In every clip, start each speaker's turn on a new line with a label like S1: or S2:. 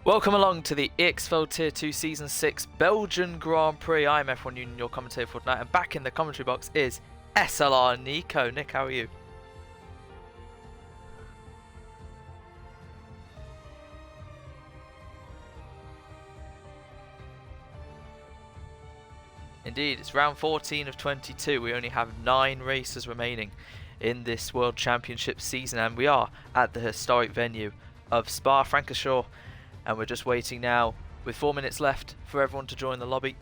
S1: Welcome along to the EXFL Tier 2 Season 6 Belgian Grand Prix. I'm F1 Union, your commentator for tonight, and back in the commentary box is SLR Nico. Nick, how are you? Indeed, it's round 14 of 22. We only have 9 races remaining in this World Championship season, and we are at the historic venue of Spa-Francorchamps. And we're just waiting now, with 4 minutes left, for everyone to join the lobby.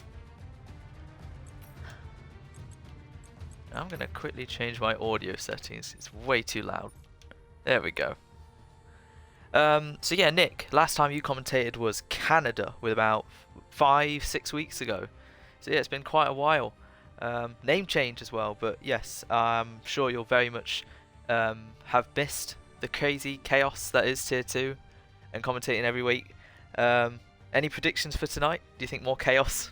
S1: I'm going to quickly change my audio settings. It's way too loud. There we go. So yeah, Nick, last time you commentated was Canada with about 5-6 weeks ago. So yeah, it's been quite a while. Name change as well, but yes, I'm sure you'll very much have missed the crazy chaos that is Tier 2 and commentating every week. Any predictions for tonight? Do you think more chaos?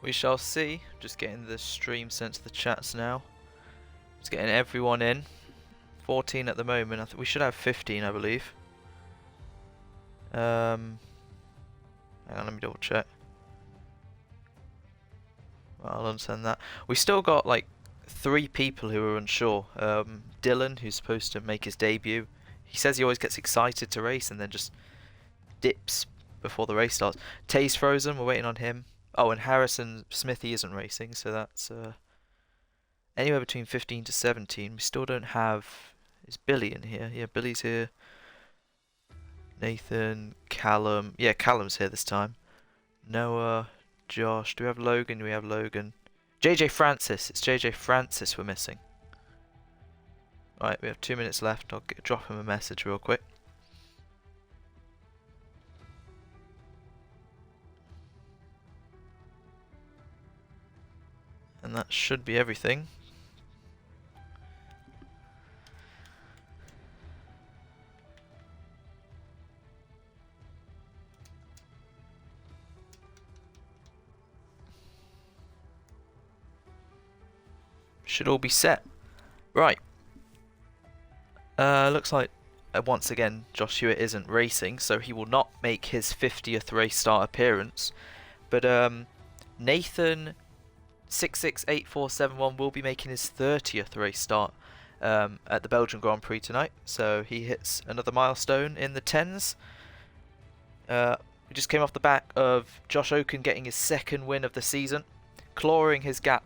S1: We shall see. Just getting the stream sent to the chats now. Just getting everyone in. 14 at the moment. I think we should have 15, I believe. Hang on, let me double check. Well, I'll unsend that. We still got like 3 people who are unsure. Dylan, who's supposed to make his debut. He says he always gets excited to race and then just dips before the race starts. Tay's frozen. We're waiting on him. Oh, and Harrison Smithy isn't racing, so that's anywhere between 15 to 17. We still don't have... Is Billy in here? Yeah, Billy's here. Nathan, Callum. Yeah, Callum's here this time. Noah, Josh. Do we have Logan? We have Logan. JJ Francis. It's JJ Francis we're missing. Alright, we have 2 minutes left. I'll drop him a message real quick. And that should be everything. Should all be set. Right. Looks like once again Josh Hewitt isn't racing, so he will not make his 50th race start appearance. But Nathan 668471 will be making his 30th race start at the Belgian Grand Prix tonight, so he hits another milestone in the 10s. We just came off the back of Josh Oken getting his 2nd win of the season, clawing his gap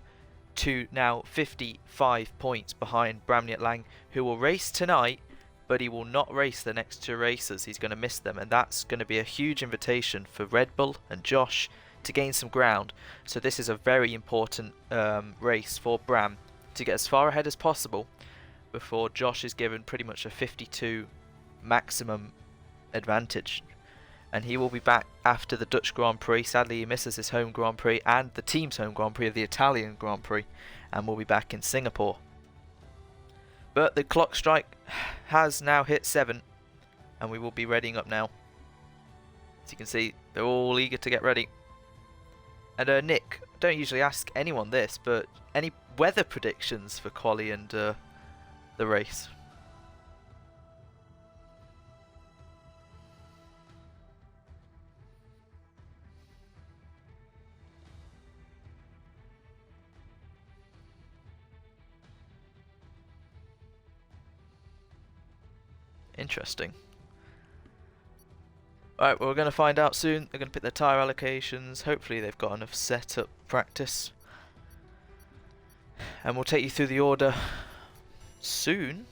S1: to now 55 points behind Bramniet Lang, who will race tonight, but he will not race the next 2 races. He's going to miss them, and that's going to be a huge invitation for Red Bull and Josh to gain some ground. So this is a very important race for Bram to get as far ahead as possible before Josh is given pretty much a 52 maximum advantage. And he will be back after the Dutch Grand Prix. Sadly, he misses his home Grand Prix and the team's home Grand Prix of the Italian Grand Prix, and will be back in Singapore. But the clock strike has now hit 7, and we will be readying up now. As you can see, they're all eager to get ready. And Nick, I don't usually ask anyone this, but any weather predictions for quali and the race? Interesting. Alright, well, we're going to find out soon. They're going to pick their tyre allocations. Hopefully they've got enough setup practice. And we'll take you through the order soon.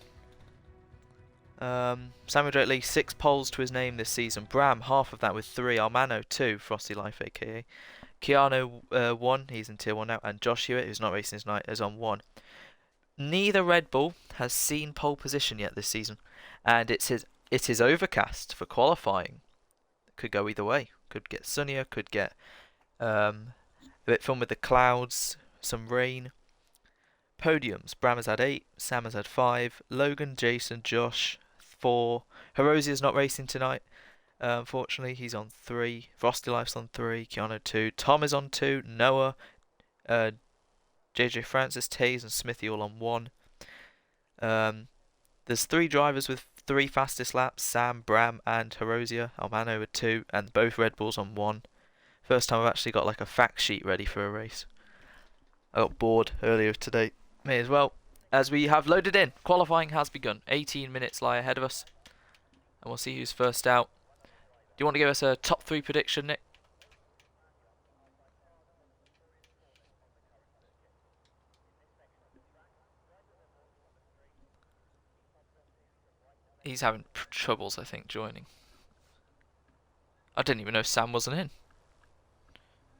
S1: Samuel Drake Lee, 6 poles to his name this season. Bram, half of that with 3. Armano, 2. Frosty Life, aka. Keanu, 1. He's in Tier 1 now. And Josh Hewitt, who's not racing tonight, is on 1. neither Red Bull has seen pole position yet this season, and it is overcast for qualifying. Could go either way. Could get sunnier. Could get a bit fun with the clouds, some rain. Podiums: Bram has had 8, Sam has had 5, Logan, Jason, Josh 4. Herosia's not racing tonight. Unfortunately, he's on 3. Frosty Life's on 3. Keanu 2. Tom is on 2. Noah, JJ Francis, Taze, and Smithy all on 1. There's 3 drivers with 3 fastest laps: Sam, Bram, and Herosia. Almano with 2, and both Red Bulls on 1. First time I've actually got like a fact sheet ready for a race. I got bored earlier today. May as well. As we have loaded in, qualifying has begun. 18 minutes lie ahead of us, and we'll see who's first out. Do you want to give us a top 3 prediction, Nick? He's having troubles, I think, joining. I didn't even know Sam wasn't in.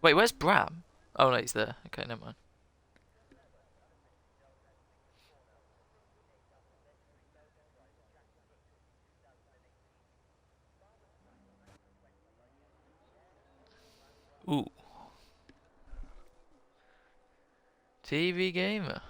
S1: Wait, where's Bram? Oh, no, he's there. Okay, never mind. Ooh. TV Gamer.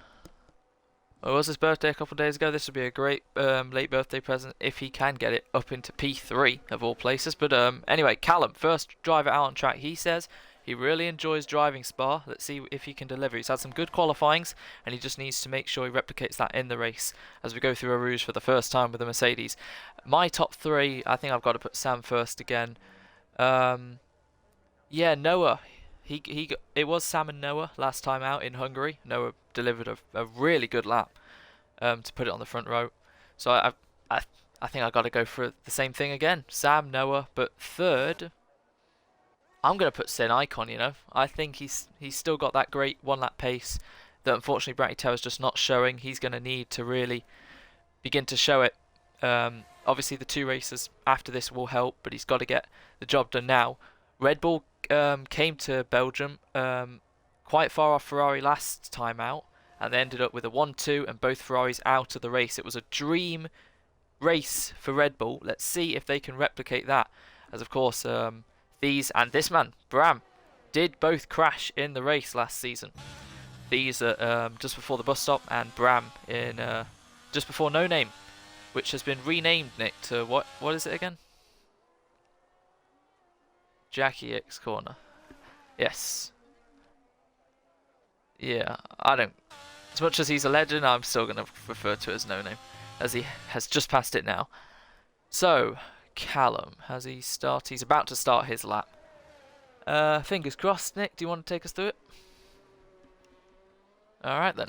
S1: Well, it was his birthday a couple of days ago. This would be a great late birthday present if he can get it up into P3 of all places. But anyway, Callum, first driver out on track. He says he really enjoys driving Spa. Let's see if he can deliver. He's had some good qualifyings, and he just needs to make sure he replicates that in the race as we go through a Rouge for the first time with the Mercedes. My top 3, I think I've got to put Sam first again. Yeah, Noah. It was Sam and Noah last time out in Hungary. Noah delivered a really good lap to put it on the front row. So I think I got to go for the same thing again. Sam, Noah, but third, I'm going to put Sin Icon. You know, I think he's still got that great 1 lap pace that unfortunately Bratty Tower's just not showing. He's going to need to really begin to show it. Obviously, the 2 races after this will help, but he's got to get the job done now. Red Bull came to Belgium quite far off Ferrari last time out, and they ended up with a 1-2 and both Ferraris out of the race. It was a dream race for Red Bull. Let's see if they can replicate that, as of course these and this man, Bram, did both crash in the race last season. These are just before the bus stop, and Bram in just before No Name, which has been renamed, Nick, to what is it again? Jackie X Corner. Yes. Yeah, I don't... As much as he's a legend, I'm still going to refer to it as No Name, as he has just passed it now. So, Callum, has he started? He's about to start his lap. Fingers crossed, Nick. Do you want to take us through it? Alright then.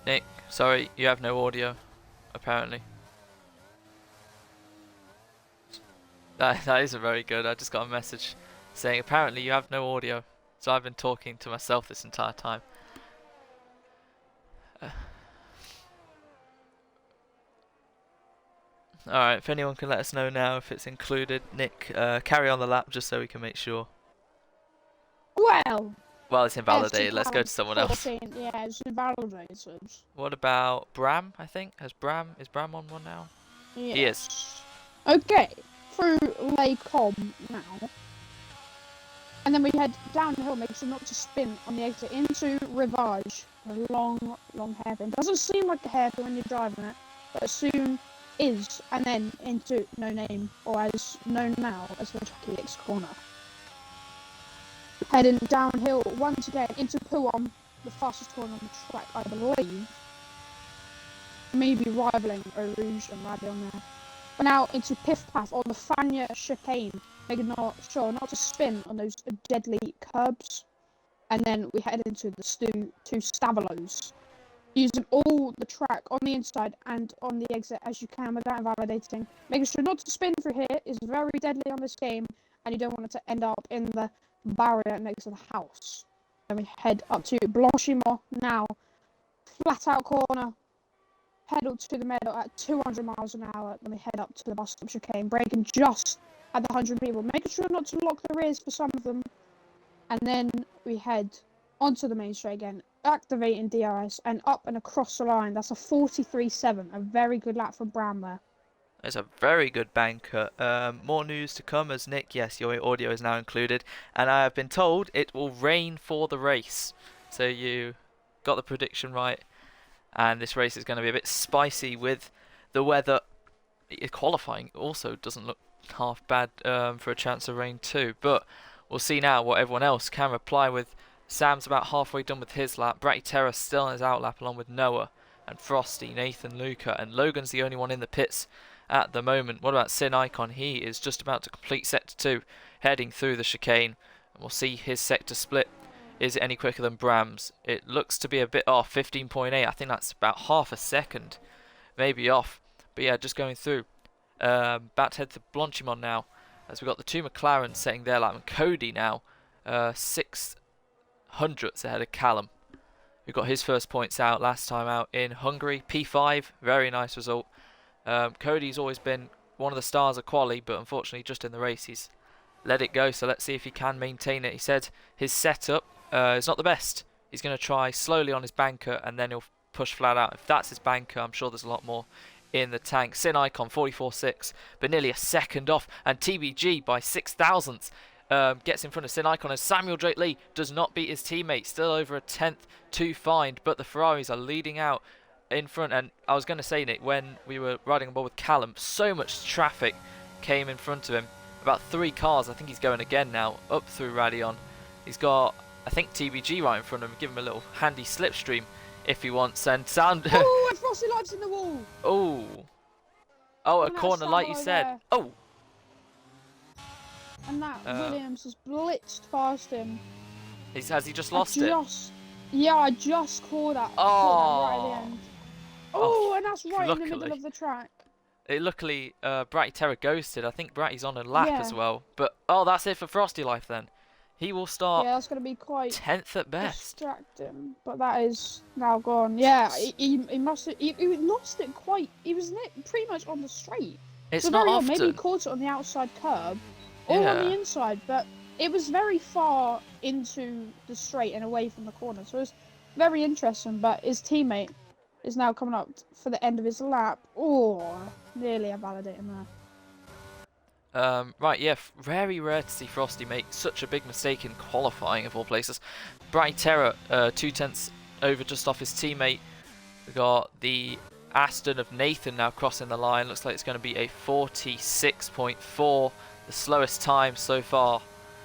S1: Nick, sorry, you have no audio, apparently. That isn't very good. I just got a message saying apparently you have no audio. So I've been talking to myself this entire time. Alright, if anyone can let us know now if it's included. Nick, carry on the lap just so we can make sure. Well, it's invalidated. Let's go to someone else.
S2: Yeah, it's invalidated.
S1: What about Bram, I think? Is Bram on one now?
S2: Yes.
S1: He is.
S2: Okay, through Lake Com now. And then we head downhill, make sure not to spin on the exit into Rivage. A long, long hairpin. Doesn't seem like a hairpin when you're driving it, but soon is. And then into No Name, or as known now as the Jackie X Corner. Heading downhill once again into Puon, the fastest corner on the track, I believe. maybe rivaling Eau Rouge and Radion there. But now into Piff Paff on the Fania chicane, making sure not to spin on those deadly curbs. And then we head into the two Stavelos, using all the track on the inside and on the exit as you can without invalidating. Making sure not to spin through here is very deadly on this game, and you don't want it to end up in the barrier next to the house. Then we head up to Blanchimont now, flat out corner, pedal to the middle at 200 miles an hour. Then we head up to the bus stop chicane, braking just at the 100 people, making sure not to lock the rears for some of them. And then we head onto the main straight again, activating DRS and up and across the line. That's a 43.7, a very good lap from Brown there.
S1: It's a very good banker. More news to come as Nick, yes, your audio is now included. And I have been told it will rain for the race. So you got the prediction right. And this race is going to be a bit spicy with the weather. Qualifying also doesn't look half bad for a chance of rain too. But we'll see now what everyone else can reply with. Sam's about halfway done with his lap. Bratty Terra still on his outlap along with Noah and Frosty, Nathan, Luca, and Logan's the only one in the pits at the moment. What about Sin Icon? He is just about to complete Sector 2, heading through the chicane. And we'll see his sector split. Is it any quicker than Bram's? It looks to be a bit off, 15.8. I think that's about half a second, maybe off. But yeah, just going through. About to head to Blanchimont now, as we've got the two McLarens setting their lap. And Cody now, 6 hundredths ahead of Callum, who got his first points out last time out in Hungary. P5, very nice result. Cody's always been one of the stars of quali, but unfortunately just in the race he's let it go. So let's see if he can maintain it. He said his setup is not the best. He's going to try slowly on his banker and then he'll push flat out. If that's his banker, I'm sure there's a lot more in the tank. Sin Icon 44.6, but nearly a second off, and TBG by 6 thousandths gets in front of Sin Icon, as Samuel Drake Lee does not beat his teammate. Still over a tenth to find, but the Ferraris are leading out in front. And I was going to say, Nick, when we were riding on board with Callum, so much traffic came in front of him. About 3 cars. I think he's going again now up through Radion. He's got, I think, TBG right in front of him. Give him a little handy slipstream if he wants. And sound.
S2: Oh, and Frosty Light's in the wall.
S1: Oh, a corner light, you said.
S2: There.
S1: Oh.
S2: And that Williams has blitzed past him.
S1: Has he just lost it?
S2: Yeah, I just caught that. Caught that right at the end. Oh, and that's right in the middle of the track.
S1: Luckily, Bratty Terra ghosted. I think Bratty's on a lap as well. But, that's it for Frosty Life then. He will start.
S2: Yeah, that's going to be quite
S1: 10th at best.
S2: Distracting, but that is now gone. Yeah, he must have. He lost it quite. He was pretty much on the straight.
S1: It's
S2: so
S1: not
S2: very
S1: often.
S2: Maybe he caught it on the outside curb or on the inside, but it was very far into the straight and away from the corner. So it was very interesting. But his teammate is now coming up for the end of his lap. Oh, nearly invalidating there.
S1: Right, yeah, very rare to see Frosty make such a big mistake in qualifying, of all places. Bright Terror, 2 tenths over just off his teammate. We've got the Aston of Nathan now crossing the line. Looks like it's going to be a 46.4, the slowest time so far.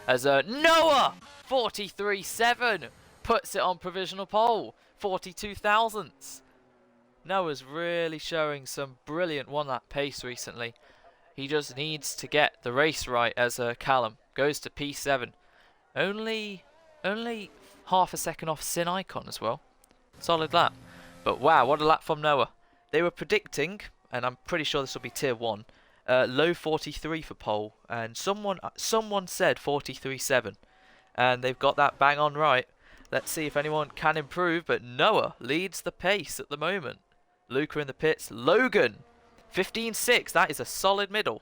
S1: As Noah, 43.7, puts it on provisional pole, 42 thousandths. Noah's really showing some brilliant one-lap pace recently. He just needs to get the race right as Callum goes to P7. Only half a second off Sin Icon as well. Solid lap. But wow, what a lap from Noah. They were predicting, and I'm pretty sure this will be tier 1, low 43 for pole. And someone said 43.7. And they've got that bang on right. Let's see if anyone can improve. But Noah leads the pace at the moment. Luca in the pits. Logan, 15.6, that is a solid middle.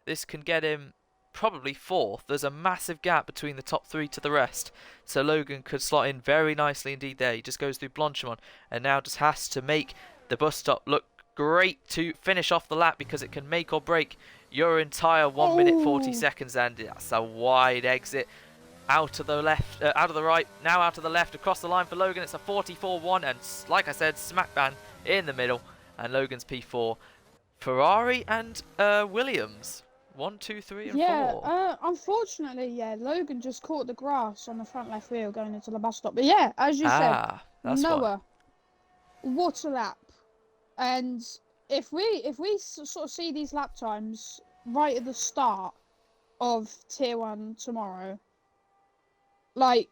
S1: This can get him probably 4th. There's a massive gap between the top 3 to the rest. So Logan could slot in very nicely indeed there. He just goes through Blanchimont and now just has to make the bus stop look great to finish off the lap, because it can make or break your entire 1 minute 40 seconds. And that's a wide exit. Out of the left, out of the right, now out of the left, across the line for Logan. It's a 44.1 and like I said, smack bang in the middle. And Logan's P4. Ferrari and Williams, 1, 2, 3, and 4.
S2: Yeah, unfortunately, Logan just caught the grass on the front left wheel going into the bus stop. But yeah, as you said,
S1: that's
S2: Noah, what a lap. And if we sort of see these lap times right at the start of Tier 1 tomorrow, like,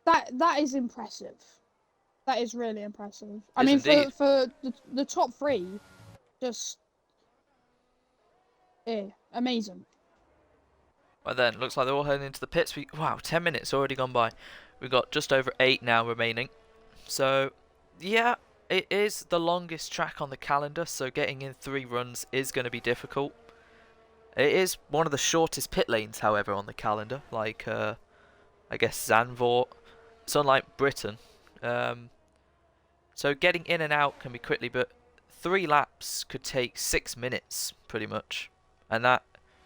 S2: that is impressive. That is really impressive. I mean,
S1: indeed.
S2: for the top three, just amazing.
S1: Right then, looks like they're all heading into the pits. Wow, 10 minutes already gone by. We've got just over 8 now remaining. So, yeah, it is the longest track on the calendar, so getting in 3 runs is going to be difficult. It is one of the shortest pit lanes, however, on the calendar. Like, I guess Zandvoort. It's unlike Britain. So getting in and out can be quickly, but 3 laps could take 6 minutes, pretty much. And that,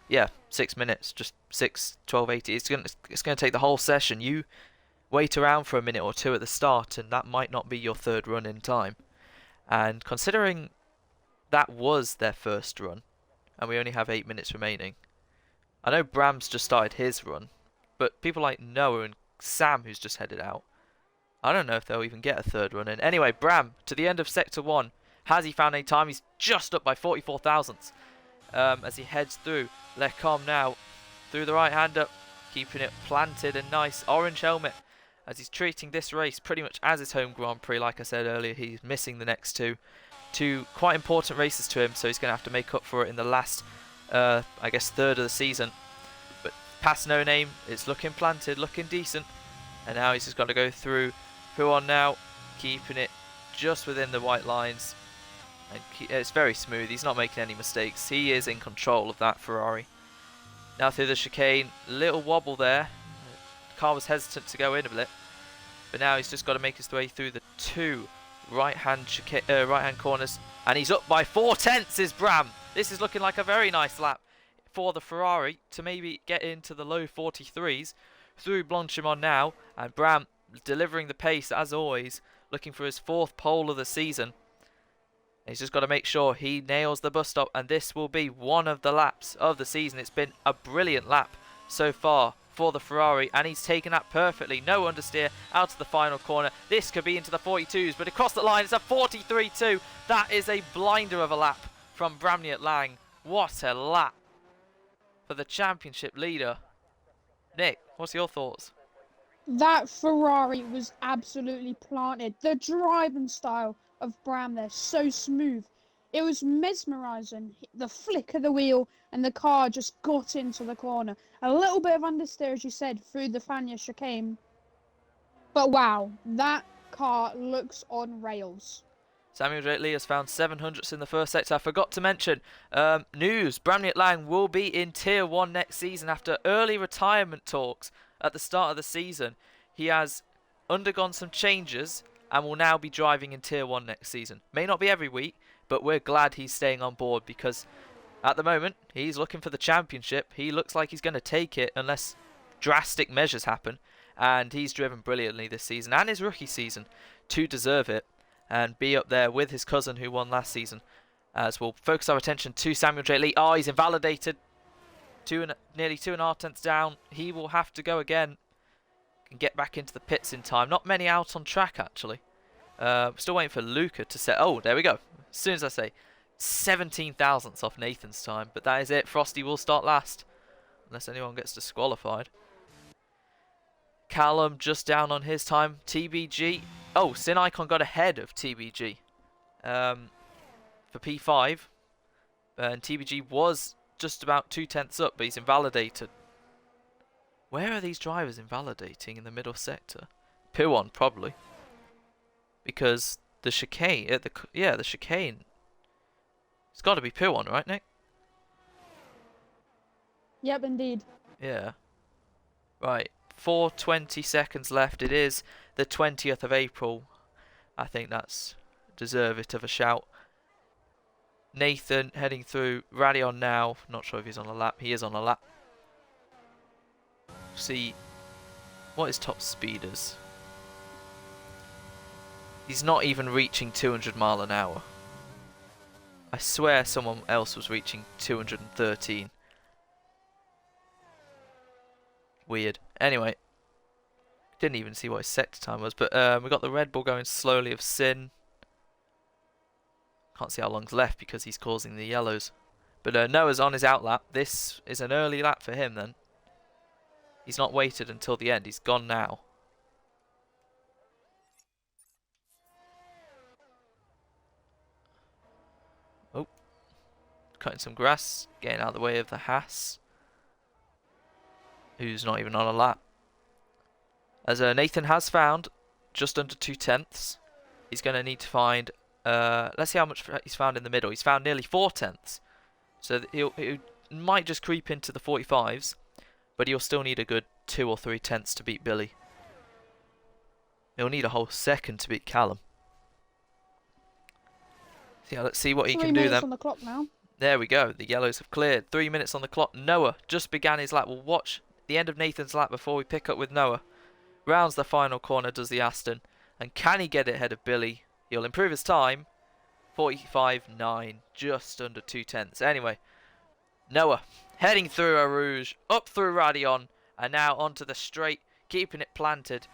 S1: yeah, 6 minutes, just 6, 12, 80. It's gonna take the whole session. You wait around for a minute or two at the start, and that might not be your 3rd run in time. And considering that was their first run, and we only have 8 minutes remaining, I know Bram's just started his run, but people like Noah and Sam, who's just headed out, I don't know if they'll even get a 3rd run in. Anyway, Bram, to the end of Sector 1. Has he found any time? He's just up by 44 thousandths as he heads through. Lecom now through the right-hander, keeping it planted and nice. Orange helmet as he's treating this race pretty much as his home Grand Prix. Like I said earlier, he's missing the next two quite important races to him, so he's going to have to make up for it in the last, I guess, 3rd of the season. But past No Name, it's looking planted, looking decent. And now he's just got to go through on now, keeping it just within the white lines. And it's very smooth. He's not making any mistakes. He is in control of that Ferrari. Now through the chicane, little wobble there. The car was hesitant to go in a bit, but now he's just got to make his way through the 2 right-hand corners, and he's up by 4 tenths. Is Bram? This is looking like a very nice lap for the Ferrari to maybe get into the low 43s. Through Blanchimont now, and Bram delivering the pace as always, looking for his 4th pole of the season. He's just got to make sure he nails the bus stop, and this will be one of the laps of the season. It's been a brilliant lap so far for the Ferrari, and he's taken that perfectly. No understeer out of the final corner. This could be into the 42s, but across the line it's a 43.2. That is a blinder of a lap from Bramniet Lang. What a lap for the championship leader. Nick, what's your thoughts?
S2: That Ferrari was absolutely planted. The driving style of Bram there, so smooth. It was mesmerising. The flick of the wheel and the car just got into the corner. A little bit of understeer, as you said, through the Fania chicane. But wow, that car looks on rails.
S1: Samuel J. has found 700ths in the first sector. I forgot to mention, news, Bramniet Lang will be in Tier 1 next season after early retirement talks at the start of the season. He has undergone some changes and will now be driving in Tier 1 next season. May not be every week, but we're glad he's staying on board because at the moment, he's looking for the championship. He looks like he's going to take it unless drastic measures happen. And he's driven brilliantly this season and his rookie season to deserve it and be up there with his cousin who won last season. As we'll focus our attention to Samuel J. Lee. Oh, he's invalidated. Nearly 2.5 tenths down. He will have to go again. Can get back into the pits in time. Not many out on track, actually. Still waiting for Luca to set. Oh, there we go. As soon as I say 17 thousandths off Nathan's time. But that is it. Frosty will start last. Unless anyone gets disqualified. Callum just down on his time. TBG. Oh, Sin Icon got ahead of TBG for P5. And TBG was just about 2 tenths up, but he's invalidated. Where are these drivers invalidating in the middle sector? P1, probably. Because the chicane, the chicane. It's got to be P1, right, Nick?
S2: Yep, indeed.
S1: Yeah. Right. 4:20 seconds left. It is the 20th of April. I think that's deserved of a shout. Nathan heading through. Rally on now. Not sure if he's on a lap. He is on a lap. See what his top speed is. He's not even reaching 200 mile an hour. I swear someone else was reaching 213. Weird. Anyway, didn't even see what his sector time was, but we got the Red Bull going slowly of Sin. Can't see how long's left because he's causing the yellows. But Noah's on his outlap. This is an early lap for him then. He's not waited until the end. He's gone now. Oh. Cutting some grass. Getting out of the way of the Haas. Who's not even on a lap. As Nathan has found just under 2/10. He's going to need to find... let's see how much he's found in the middle. He's found nearly 4/10. So he might just creep into the 45s. But he'll still need a good 2 or 3/10 to beat Billy. He'll need a whole second to beat Callum. So yeah, let's see what he can do then.
S2: 3 minutes on the clock now.
S1: There we go. The yellows have cleared. 3 minutes on the clock. Noah just began his lap. We'll watch the end of Nathan's lap before we pick up with Noah. Rounds the final corner, does the Aston. And can he get it ahead of Billy? He'll improve his time. 45.9. Just under 2/10. Anyway, Noah heading through a Rouge, up through Radion, and now onto the straight, keeping it planted.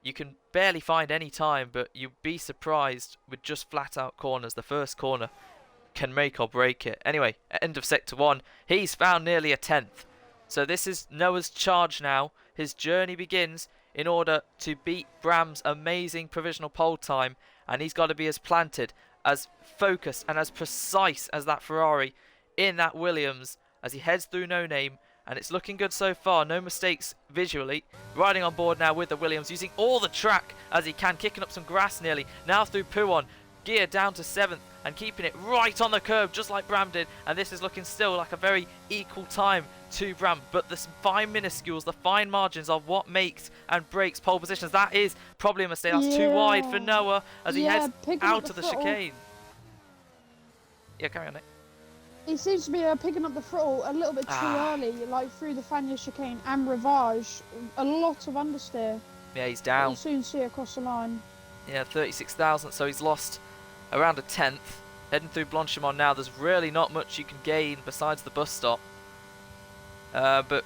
S1: You can barely find any time, but you'd be surprised with just flat out corners. The first corner can make or break it. Anyway, end of sector 1, he's found nearly a 10th. So this is Noah's charge now. His journey begins in order to beat Bram's amazing provisional pole time, and he's got to be as planted, as focused, and as precise as that Ferrari in that Williams as he heads through No Name, and it's looking good so far. No mistakes visually. Riding on board now with the Williams, using all the track as he can, kicking up some grass nearly. Now through Puon, gear down to 7th and keeping it right on the curb just like Bram did, and this is looking still like a very equal time to Bram, but the fine minuscules, the fine margins are what makes and breaks pole positions. That is probably a mistake. That's too wide for Noah as he heads out of the chicane. Yeah, carry on, Nick.
S2: He seems to be picking up the throttle a little bit too early, like through the Fania chicane and Rivage. A lot of understeer.
S1: Yeah, he's down.
S2: You'll soon see across the line.
S1: Yeah, 36,000, so he's lost around a 10th. Heading through Blanchimont now, there's really not much you can gain besides the bus stop. But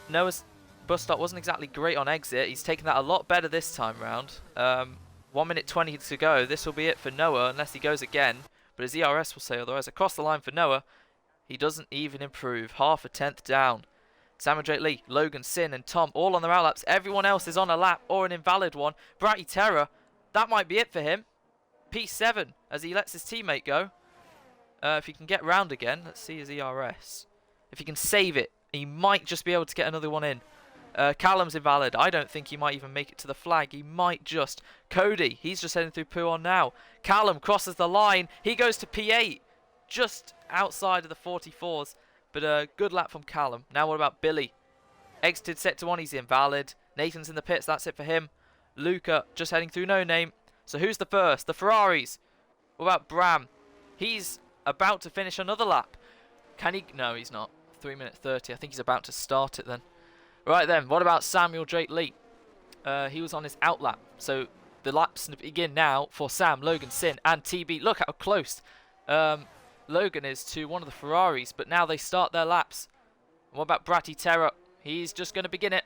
S1: Noah's bus stop wasn't exactly great on exit. He's taken that a lot better this time round. 1 minute 20 to go. This will be it for Noah unless he goes again. But his ERS will say otherwise. Across the line for Noah, he doesn't even improve. Half a 10th down. Samuel Drake Lee, Logan, Sin and Tom all on their outlaps. Everyone else is on a lap or an invalid one. Bratty Terror, that might be it for him. P7 as he lets his teammate go. If he can get round again, let's see his ERS. If he can save it, he might just be able to get another one in. Callum's invalid. I don't think he might even make it to the flag. He might just. Cody, he's just heading through Puon now. Callum crosses the line. He goes to P8. Just outside of the 44s. But a good lap from Callum. Now what about Billy? Exited sector 1. He's invalid. Nathan's in the pits. That's it for him. Luca just heading through No Name. So who's the first? The Ferraris. What about Bram? He's about to finish another lap. Can he? No, he's not. 3 minute 30. I think he's about to start it then. Right then, what about Samuel Drake Lee? He was on his outlap. So the laps begin now for Sam, Logan, Sin and TB. Look how close Logan is to one of the Ferraris, but now they start their laps. And what about Bratty Terror? He's just going to begin it.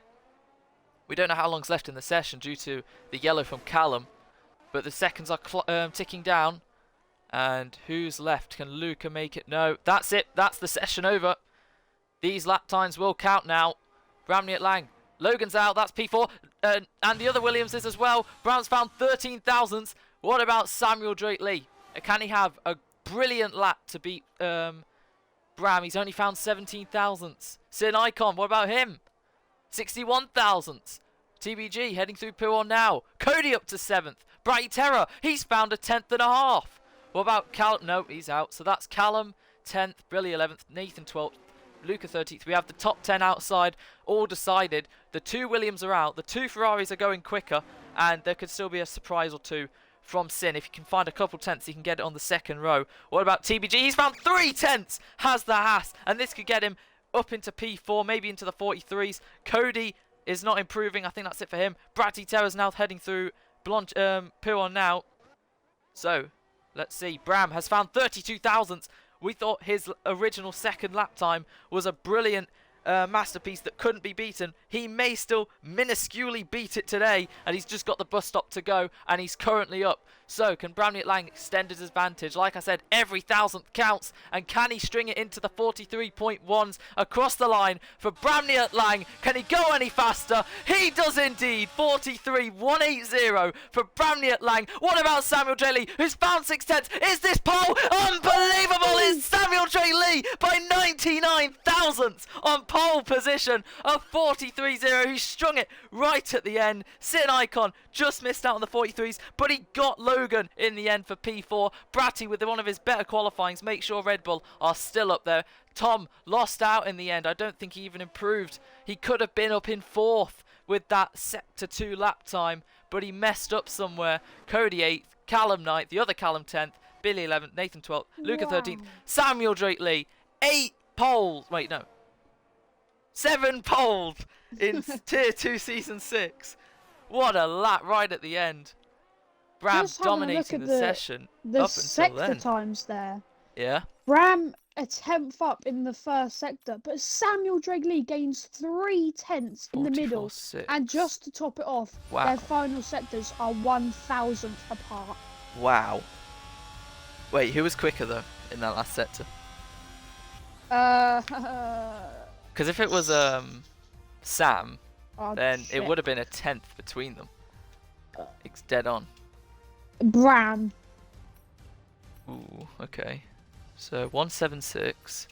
S1: We don't know how long's left in the session due to the yellow from Callum, but the seconds are ticking down. And who's left? Can Luca make it? No, that's it. That's the session over. These lap times will count now. Bramley at Lang. Logan's out. That's P4. And the other Williams is as well. Bram's found 13 thousandths. What about Samuel Drake Lee? Can he have a brilliant lap to beat Bram? He's only found 17 thousandths. Sin Icon, what about him? 61 thousandths. TBG heading through Puon now. Cody up to 7th. Brighty Terror, he's found a 10th and a half. What about Callum? No, he's out. So that's Callum 10th, Billy 11th, Nathan 12th. Luca 13th. We have the top 10 outside, all decided. The 2 Williams are out. The 2 Ferraris are going quicker, and there could still be a surprise or 2 from Sin. If he can find a couple tenths, he can get it on the second row. What about TBG? He's found 3 tenths, has the Haas, and this could get him up into P4, maybe into the 43s. Cody is not improving. I think that's it for him. Bratty Terror's now heading through Puon now. So, let's see. Bram has found 32 thousandths. We thought his original second lap time was a brilliant masterpiece that couldn't be beaten. He may still minusculely beat it today, and he's just got the bus stop to go, and he's currently up. So can Bramley Lang extend his advantage? Like I said, every thousandth counts, and can he string it into the 43.1s across the line for Bramley Lang? Can he go any faster? He does indeed. 43.180 for Bramley Lang. What about Samuel J. Lee, who's found 6/10? Is this pole unbelievable? Is Samuel J. Lee by 99 thousandths on pole position of 43.0. He strung it right at the end. Sin Icon just missed out on the 43s, but he got Logan in the end for P4. Bratty with one of his better qualifyings make sure Red Bull are still up there. Tom lost out in the end. I don't think he even improved. He could have been up in 4th with that sector 2 lap time, but he messed up somewhere. Cody 8th, Callum 9th, the other Callum 10th, Billy 11th, Nathan 12th, Luca 13th, Samuel Drake Lee, 8 poles. Wait, no. 7 poles in Tier 2 Season 6. What a lap right at the end. Bram dominating the session
S2: the
S1: up until then.
S2: sector times there.
S1: Yeah.
S2: Bram a 10th up in the first sector, but Samuel Drake Lee gains 3/10 in the middle.
S1: 44.6.
S2: And just to top it off,
S1: Wow.
S2: their final sectors are 1,000th apart.
S1: Wow. Wait, who was quicker though in that last sector? Because if it was Sam, then it would have been a 10th between them. It's dead on.
S2: Bram.
S1: Ooh, okay. So 176.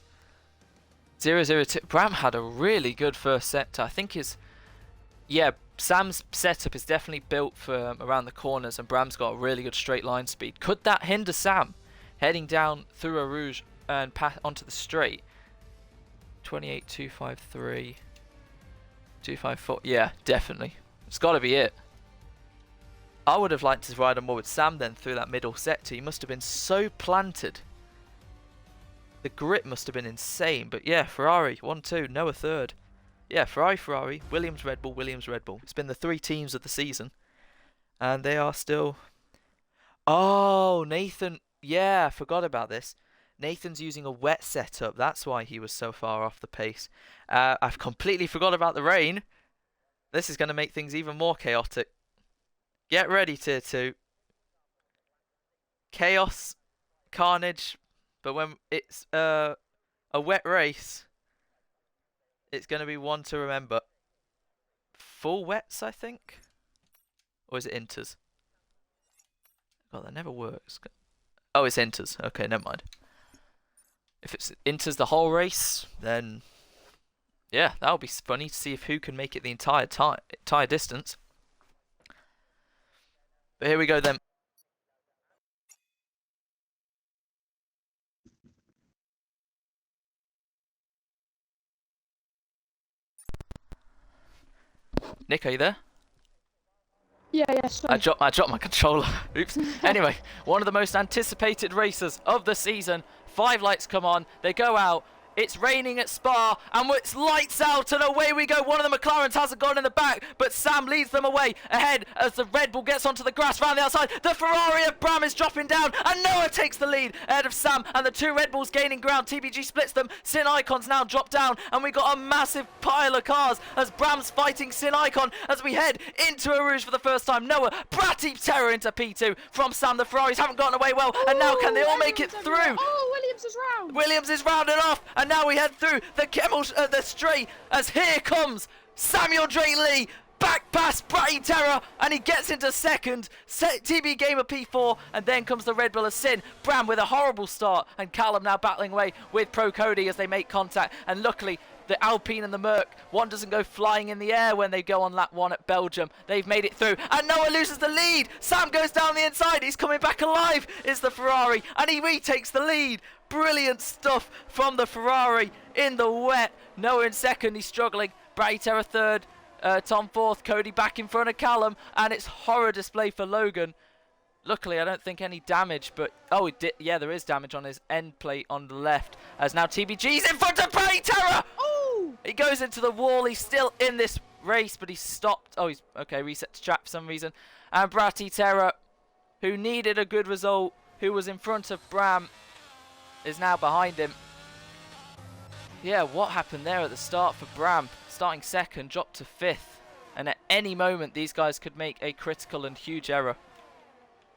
S1: 002. Bram had a really good first sector. I think Sam's setup is definitely built for around the corners, and Bram's got a really good straight line speed. Could that hinder Sam heading down through a Rouge and onto the straight? 28.253. 254. Yeah, definitely. It's got to be it. I would have liked to ride on more with Sam then through that middle sector. He must have been so planted. The grip must have been insane. But yeah, Ferrari 1-2, Noah 3rd. Yeah, Ferrari, Williams, Red Bull, Williams, Red Bull. It's been the 3 teams of the season. And they are still... Oh, Nathan. Yeah, I forgot about this. Nathan's using a wet setup. That's why he was so far off the pace. I've completely forgot about the rain. This is going to make things even more chaotic. Get ready, Tier 2. Chaos, carnage. But when it's a wet race, it's going to be one to remember. Full wets, I think? Or is it inters? God, that never works. Oh, it's inters. Okay, never mind. If it's inters the whole race, then yeah, that'll be funny to see if who can make it the entire distance. But here we go then. Nick, are you there?
S2: Yeah, sorry.
S1: I dropped my controller. Oops. Anyway, one of the most anticipated races of the season. 5 lights come on. They go out. It's raining at Spa, and it's lights out, and away we go. One of the McLarens hasn't gone in the back, but Sam leads them away ahead as the Red Bull gets onto the grass round the outside. The Ferrari of Bram is dropping down, and Noah takes the lead ahead of Sam, and the 2 Red Bulls gaining ground. TBG splits them. Sin Icon's now dropped down, and we got a massive pile of cars as Bram's fighting Sin Icon as we head into a Rouge for the first time. Noah, Bratty Terror into P2 from Sam. The Ferraris haven't gotten away well, and now can they all make it through?
S2: Oh, Williams is round.
S1: Williams is rounded off, and now we head through the straight as here comes Samuel Drake Lee back past Bratty Terror, and he gets into second. TB Gamer P4, and then comes the Red Bull of Sin. Bram with a horrible start, and Callum now battling away with Pro Cody as they make contact, and luckily the Alpine and the Merc, one doesn't go flying in the air when they go on lap 1 at Belgium. They've made it through, and Noah loses the lead. Sam goes down the inside. He's coming back alive, is the Ferrari, and he retakes the lead. Brilliant stuff from the Ferrari in the wet. Noah in second, he's struggling. Bratty Terror third, Tom fourth, Cody back in front of Callum, and it's horror display for Logan. Luckily, I don't think any damage, but... Oh, it did. Yeah, there is damage on his end plate on the left. As now TBG's in front of Bratty Terror!
S2: Oh!
S1: He goes into the wall. He's still in this race, but he's stopped. Oh, he's... Okay, reset to track for some reason. And Bratty Terror, who needed a good result, who was in front of Bram, is now behind him. Yeah, what happened there at the start for Bram? Starting second, dropped to 5th. And at any moment, these guys could make a critical and huge error.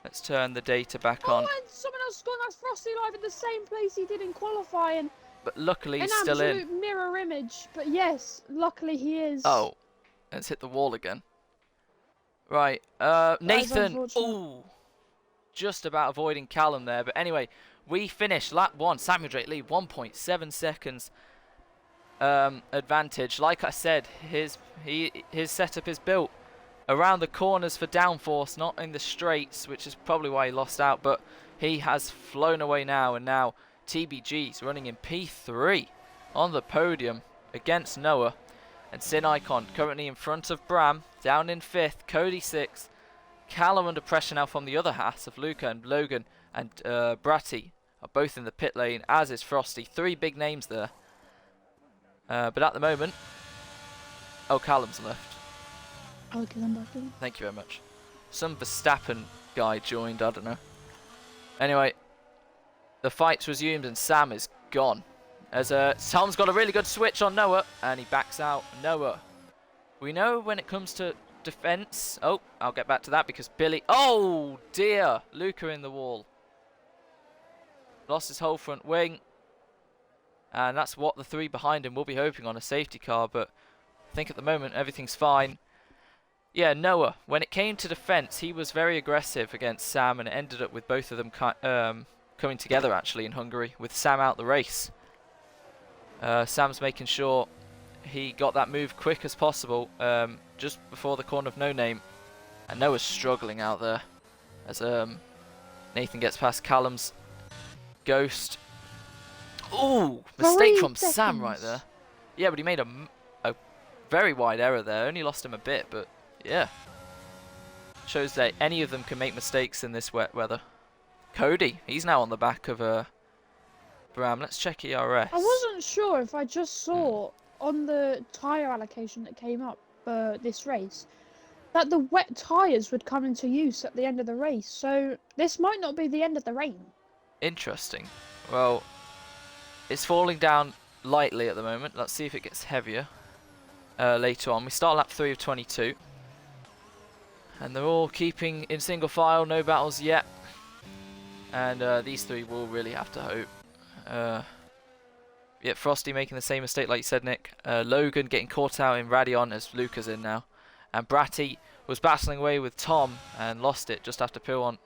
S1: Let's turn the data back on.
S2: Oh, and someone else scored. That's Frosty live in the same place he did in qualifying.
S1: But luckily,
S2: An
S1: he's still in.
S2: absolute mirror image. But yes, luckily he is.
S1: Oh, let's hit the wall again. Right, Nathan. Ooh, just about avoiding Callum there. But anyway, we finished lap 1. Samuel Drake lead 1.7 seconds advantage. Like I said, his setup is built around the corners for downforce, not in the straights, which is probably why he lost out. But he has flown away now, and now TBG's running in P3 on the podium against Noah. And Sin Icon currently in front of Bram, down in 5th, Cody 6th. Callum under pressure now from the other half of Luca, and Logan and Bratty are both in the pit lane, as is Frosty. 3 big names there. But at the moment... Oh, Callum's left.
S2: I'll get them back in.
S1: Thank you very much. Some Verstappen guy joined, I don't know. Anyway, the fight's resumed and Sam is gone. As Tom's got a really good switch on Noah, and he backs out Noah. We know when it comes to defense. Oh, I'll get back to that because Billy. Oh dear, Luca in the wall. Lost his whole front wing, and that's what the 3 behind him will be hoping on, a safety car. But I think at the moment everything's fine. Yeah, Noah, when it came to defense, he was very aggressive against Sam, and it ended up with both of them coming together actually in Hungary, with Sam out the race. Sam's making sure he got that move quick as possible, just before the corner of No Name. And Noah's struggling out there as Nathan gets past Callum's Ghost. Ooh, mistake from Sam right there. Yeah, but he made a very wide error there. Only lost him a bit, but yeah. Shows that any of them can make mistakes in this wet weather. Cody, he's now on the back of Bram. Let's check ERS.
S2: I wasn't sure if I just saw on the tyre allocation that came up for this race that the wet tyres would come into use at the end of the race. So this might not be the end of the rain.
S1: Interesting. Well, it's falling down lightly at the moment. Let's see if it gets heavier later on. We start lap 3 of 22. And they're all keeping in single file. No battles yet. And these 3 will really have to hope. Yeah, Frosty making the same mistake like you said, Nick. Logan getting caught out in Radion as Luca's in now. And Bratty was battling away with Tom and lost it just after P1.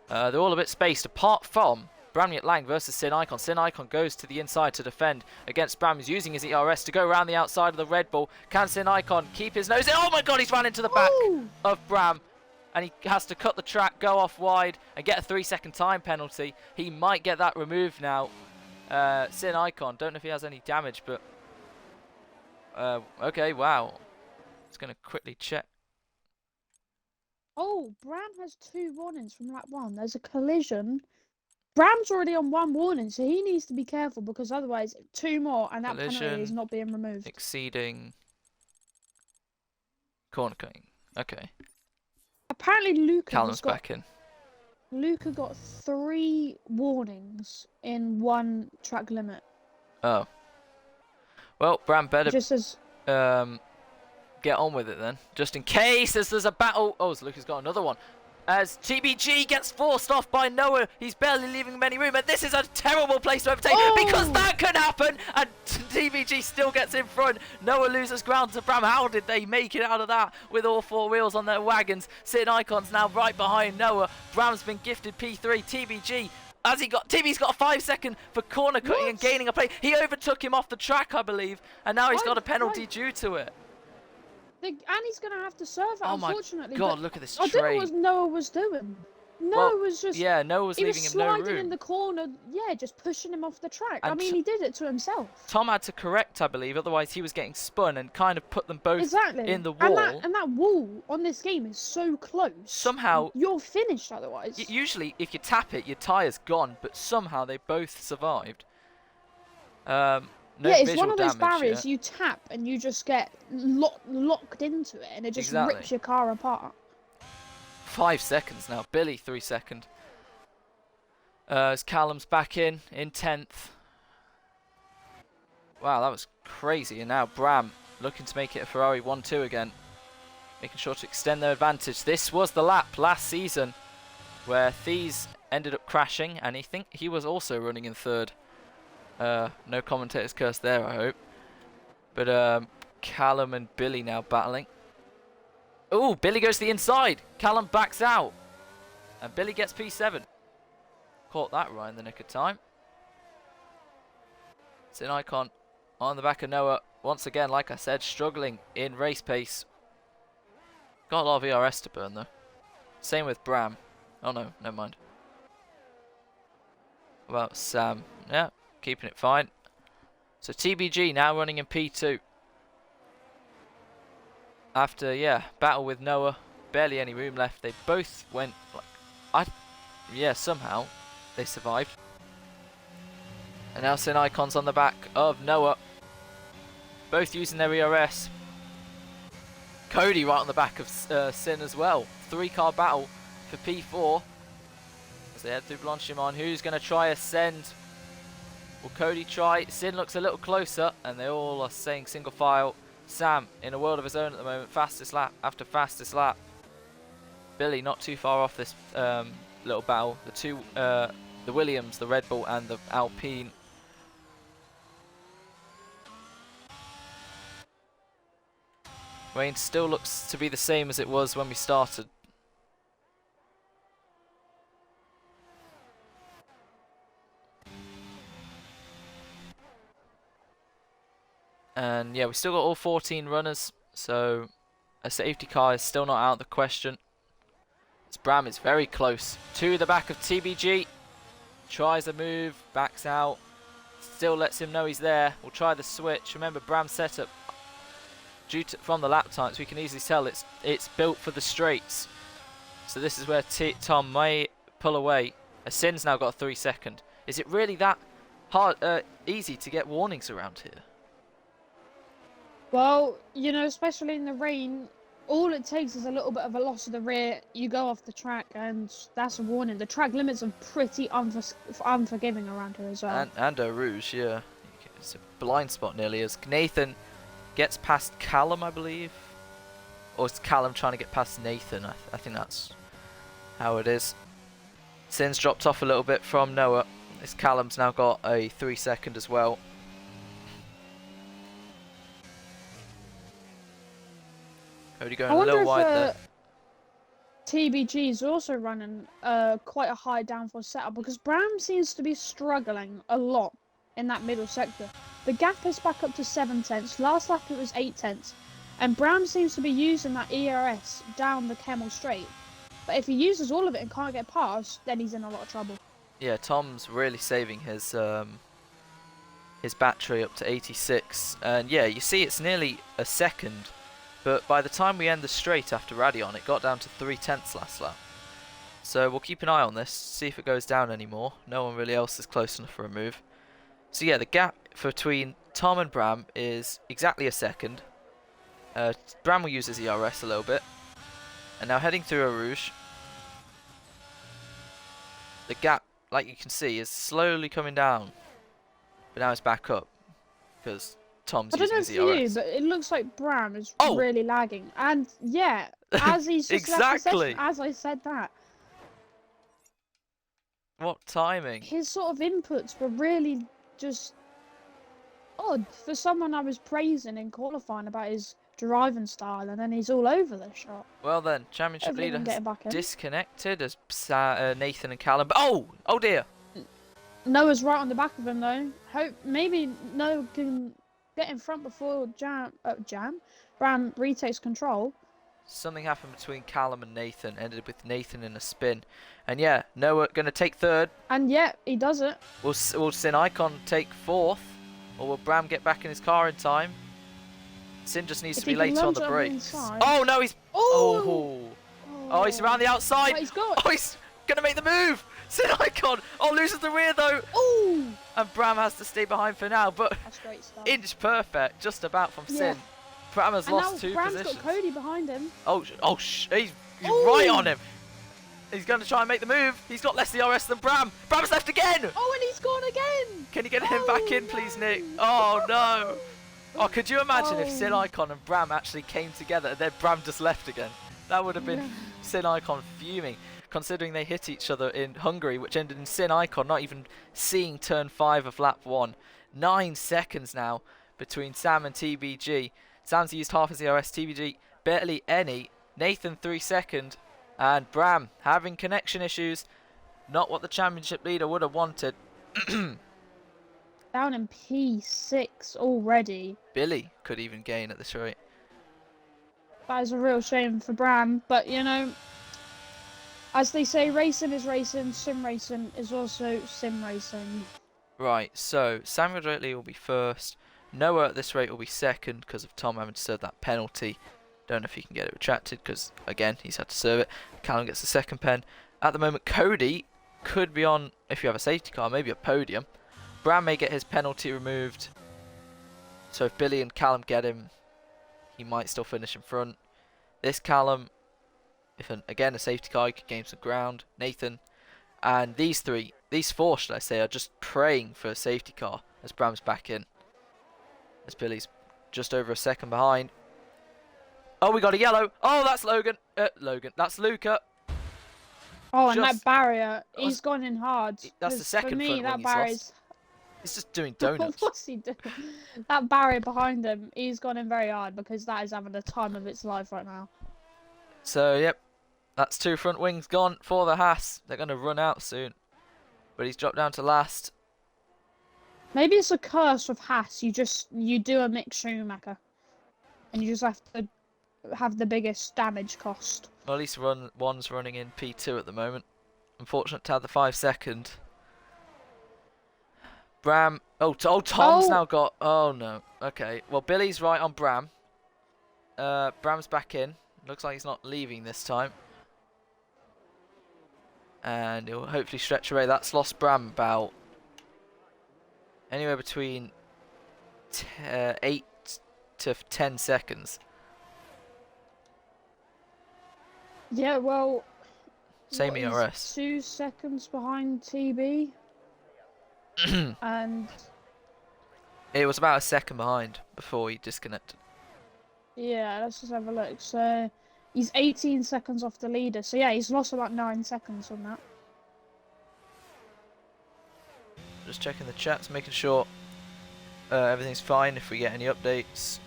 S1: They're all a bit spaced, apart from Bramyat Lang versus Sin Icon. Sin Icon goes to the inside to defend against Bram. He's using his ERS to go around the outside of the Red Bull. Can Sin Icon keep his nose in? Oh my god, he's run into the back of Bram. And he has to cut the track, go off wide, and get a 3-second time penalty. He might get that removed now. Sin Icon, don't know if he has any damage, but... okay, wow. Just going to quickly check.
S2: Oh, Bram has 2 warnings from lap 1. There's a collision. Bram's already on 1 warning, so he needs to be careful, because otherwise 2 more, and that
S1: Collision,
S2: penalty is not being removed.
S1: Exceeding. Corner cutting. Okay.
S2: Apparently
S1: Callum's back in.
S2: Luca got 3 warnings in 1 track limit.
S1: Oh. Well, Bram better
S2: Just as
S1: get on with it then. Just in case as there's a battle. Oh, so Luca's got another one. As TBG gets forced off by Noah. He's barely leaving him any room. And this is a terrible place to overtake. Because that could happen. And TBG still gets in front. Noah loses ground to Bram. How did they make it out of that with all 4 wheels on their wagons? Sin Icon's now right behind Noah. Bram's been gifted P3. TBG. TB's got a 5-second for corner cutting and gaining a plate. He overtook him off the track, I believe. And now he's got a penalty due to it.
S2: And he's going to have to serve it, unfortunately.
S1: Oh my god, look at this
S2: I don't know
S1: train.
S2: what Noah was doing. Noah was just...
S1: Yeah, Noah was leaving him no room.
S2: He was sliding in the corner, yeah, just pushing him off the track.
S1: And
S2: I mean, he did it to himself.
S1: Tom had to correct, I believe, otherwise he was getting spun and kind of put them both in the wall.
S2: And that wall on this game is so close.
S1: Somehow...
S2: You're finished otherwise.
S1: Usually, if you tap it, your tyre's gone, but somehow they both survived. No
S2: it's one of those barriers
S1: yet.
S2: you tap and you just get locked into it and it just rips your car apart.
S1: 5 seconds now. Billy, 3 seconds. As Callum's back in 10th. Wow, that was crazy. And now Bram looking to make it a Ferrari 1-2 again. Making sure to extend their advantage. This was the lap last season where Thies ended up crashing, and he was also running in third. No commentator's curse there, I hope. But Callum and Billy now battling. Oh, Billy goes to the inside. Callum backs out. And Billy gets P7. Caught that right in the nick of time. It's an Icon on the back of Noah. Once again, like I said, struggling in race pace. Got a lot of ERS to burn though. Same with Bram. Oh no, never mind. What about Sam? Yeah, keeping it fine. So TBG now running in P2. After, yeah, battle with Noah. Barely any room left. They both went, like, yeah, somehow they survived. And now Sin Icons on the back of Noah. Both using their ERS. Cody right on the back of Sin as well. 3-car battle for P4. As they head through Blanchimon. Who's going to try ascend? Will Cody try? Sin looks a little closer. And they all are saying single file. Sam in a world of his own at the moment. Fastest lap after fastest lap. Billy not too far off this little battle. The two, the Williams, the Red Bull and the Alpine. Rain still looks to be the same as it was when we started. And yeah, we still got all 14 runners, so a safety car is still not out of the question. As Bram is very close to the back of TBG. Tries a move, backs out, still lets him know he's there. We'll try the switch. Remember, Bram's setup, from the lap times, we can easily tell it's built for the straights. So this is where Tom may pull away. As Sin's now got a 3 second. Is it really that hard, easy to get warnings around here?
S2: Well, you know, especially in the rain, all it takes is a little bit of a loss of the rear. You go off the track, and that's a warning. The track limits are pretty unforgiving around here as well.
S1: And Eau Rouge, yeah. It's a blind spot nearly as Nathan gets past Callum, I believe. Or is Callum trying to get past Nathan? I think that's how it is. Sin's dropped off a little bit from Noah. This Callum's now got a 3 second as well. Cody going a little wide there.
S2: TBG is also running quite a high downforce setup because Bram seems to be struggling a lot in that middle sector. The gap is back up to 7 tenths. Last lap it was 8 tenths. And Bram seems to be using that ERS down the Camel straight. But if he uses all of it and can't get past, then he's in a lot of trouble. Yeah,
S1: Tom's really saving his battery up to 86. And yeah, you see it's nearly a second. But by the time we end the straight after Radion, it got down to 3 tenths last lap. So we'll keep an eye on this, see if it goes down anymore. No one really else is close enough for a move. So yeah, the gap between Tom and Bram is exactly a second. Bram will use his ERS a little bit. And now heading through Eau Rouge. The gap, like you can see, is slowly coming down. But now it's back up. Because Tom's using his ERS.
S2: I don't know for you, but it looks like Bram is really lagging. And yeah, as he's just left the session, as I said that.
S1: What timing?
S2: His sort of inputs were really just odd for someone I was praising in qualifying about his driving style, and then he's all over the shop.
S1: Well then, championship leader has disconnected as Nathan and Callum. Oh dear.
S2: Noah's right on the back of him though. Hope maybe Noah can get in front before Bram retakes control.
S1: Something happened between Callum and Nathan, ended with Nathan in a spin. And yeah, Noah going to take third.
S2: And yeah, he does it.
S1: Will Sin Icon take fourth? Or will Bram get back in his car in time? Sin just needs to be later on the brakes. Oh no, he's... Oh, he's around the outside.
S2: He's going
S1: to make the move. Sin Icon. Loses the rear though.
S2: Oh!
S1: And Bram has to stay behind for now. But
S2: that's great stuff.
S1: Inch perfect, just about from Sin. Bram has lost 2
S2: Bram's
S1: positions.
S2: Got Cody behind him.
S1: He's right on him. He's going to try and make the move. He's got less DRS than Bram. Bram's left again.
S2: Oh, and he's gone again!
S1: Can you get him back in, please, Nick? Oh, no. Oh, could you imagine if Sin Icon and Bram actually came together and then Bram just left again? That would have been Sin Icon fuming, considering they hit each other in Hungary, which ended in Sin Icon not even seeing turn 5 of lap 1. 9 seconds now between Sam and TBG. Sam's used half his ERS, TBG barely any. Nathan 3 second, and Bram having connection issues. Not what the championship leader would have wanted.
S2: Down in P6 already.
S1: Billy could even gain at this rate.
S2: That is a real shame for Bram, but you know, as they say, racing is racing, sim racing is also sim racing.
S1: Right, so Samuel Drake will be first. Noah at this rate will be second because of Tom having to serve that penalty. Don't know if he can get it retracted because, again, he's had to serve it. Callum gets the second pen. At the moment, Cody could be on, if you have a safety car, maybe a podium. Bram may get his penalty removed. So if Billy and Callum get him, he might still finish in front. This Callum, if again a safety car, he could gain some ground. Nathan. And these four, should I say, are just praying for a safety car as Bram's back in. As Billy's just over a second behind. Oh, we got a yellow. Oh, that's Logan. That's Luca.
S2: Oh, and that barrier, he's gone in hard.
S1: That's the second
S2: for me,
S1: front
S2: that
S1: wing he's lost. He's just doing donuts.
S2: What's he doing? That barrier behind him, he's gone in very hard because that is having the time of its life right now.
S1: So, yep. That's 2 front wings gone for the Haas. They're going to run out soon. But he's dropped down to last.
S2: Maybe it's a curse with Haas. You do a Mick Schumacher. And you just have to have the biggest damage cost.
S1: Well, at least one's running in P2 at the moment. Unfortunate to have the 5 second. Bram. Oh, Tom's now got. Oh no. Okay. Well, Billy's right on Bram. Bram's back in. Looks like he's not leaving this time. And he'll hopefully stretch away. That's lost Bram about anywhere between 8 to 10 seconds.
S2: Yeah, well.
S1: Same ERS.
S2: 2 seconds behind TB. And
S1: it was about a second behind before he disconnected.
S2: Yeah, let's just have a look. So he's 18 seconds off the leader. So yeah, he's lost about 9 seconds on that.
S1: Just checking the chats, making sure everything's fine. If we get any updates,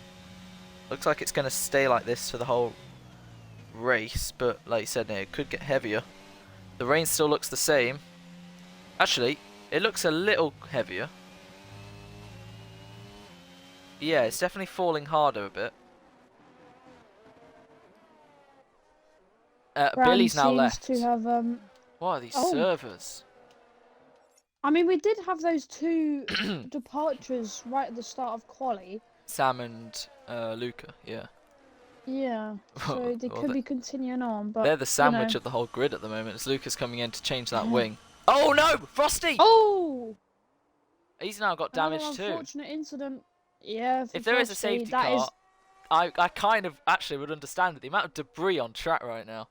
S1: looks like it's going to stay like this for the whole race. But like you said, it could get heavier. The rain still looks the same. Actually, it looks a little heavier. Yeah, it's definitely falling harder a bit. Billy's now left.
S2: To have,
S1: what are these servers?
S2: I mean, we did have those 2 departures right at the start of quali.
S1: Sam and Luca, yeah.
S2: Yeah, so they could be continuing on, but
S1: they're the sandwich of the whole grid at the moment. As Luca's coming in to change that wing. Oh no, Frosty!
S2: Oh!
S1: He's now got damage too.
S2: Unfortunate incident. Yeah.
S1: If there is a safety car, I kind of actually would understand the amount of debris on track right now.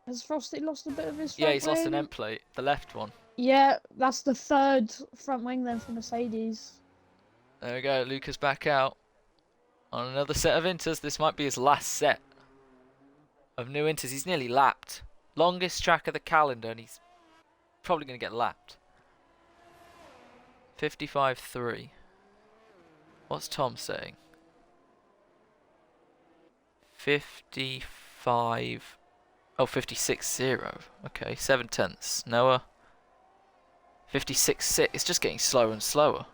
S2: Has Frosty lost a bit of his front
S1: Yeah, he's
S2: wing?
S1: lost an end plate, the left one.
S2: Yeah, that's the 3rd front wing then for Mercedes.
S1: There we go, Luca's back out on another set of inters. This might be his last set of new inters. He's nearly lapped. Longest track of the calendar, and he's probably going to get lapped. 55.3. What's Tom saying? 55. Oh, 56.0. Okay, 7 tenths. Noah. 56.6. It's just getting slower and slower.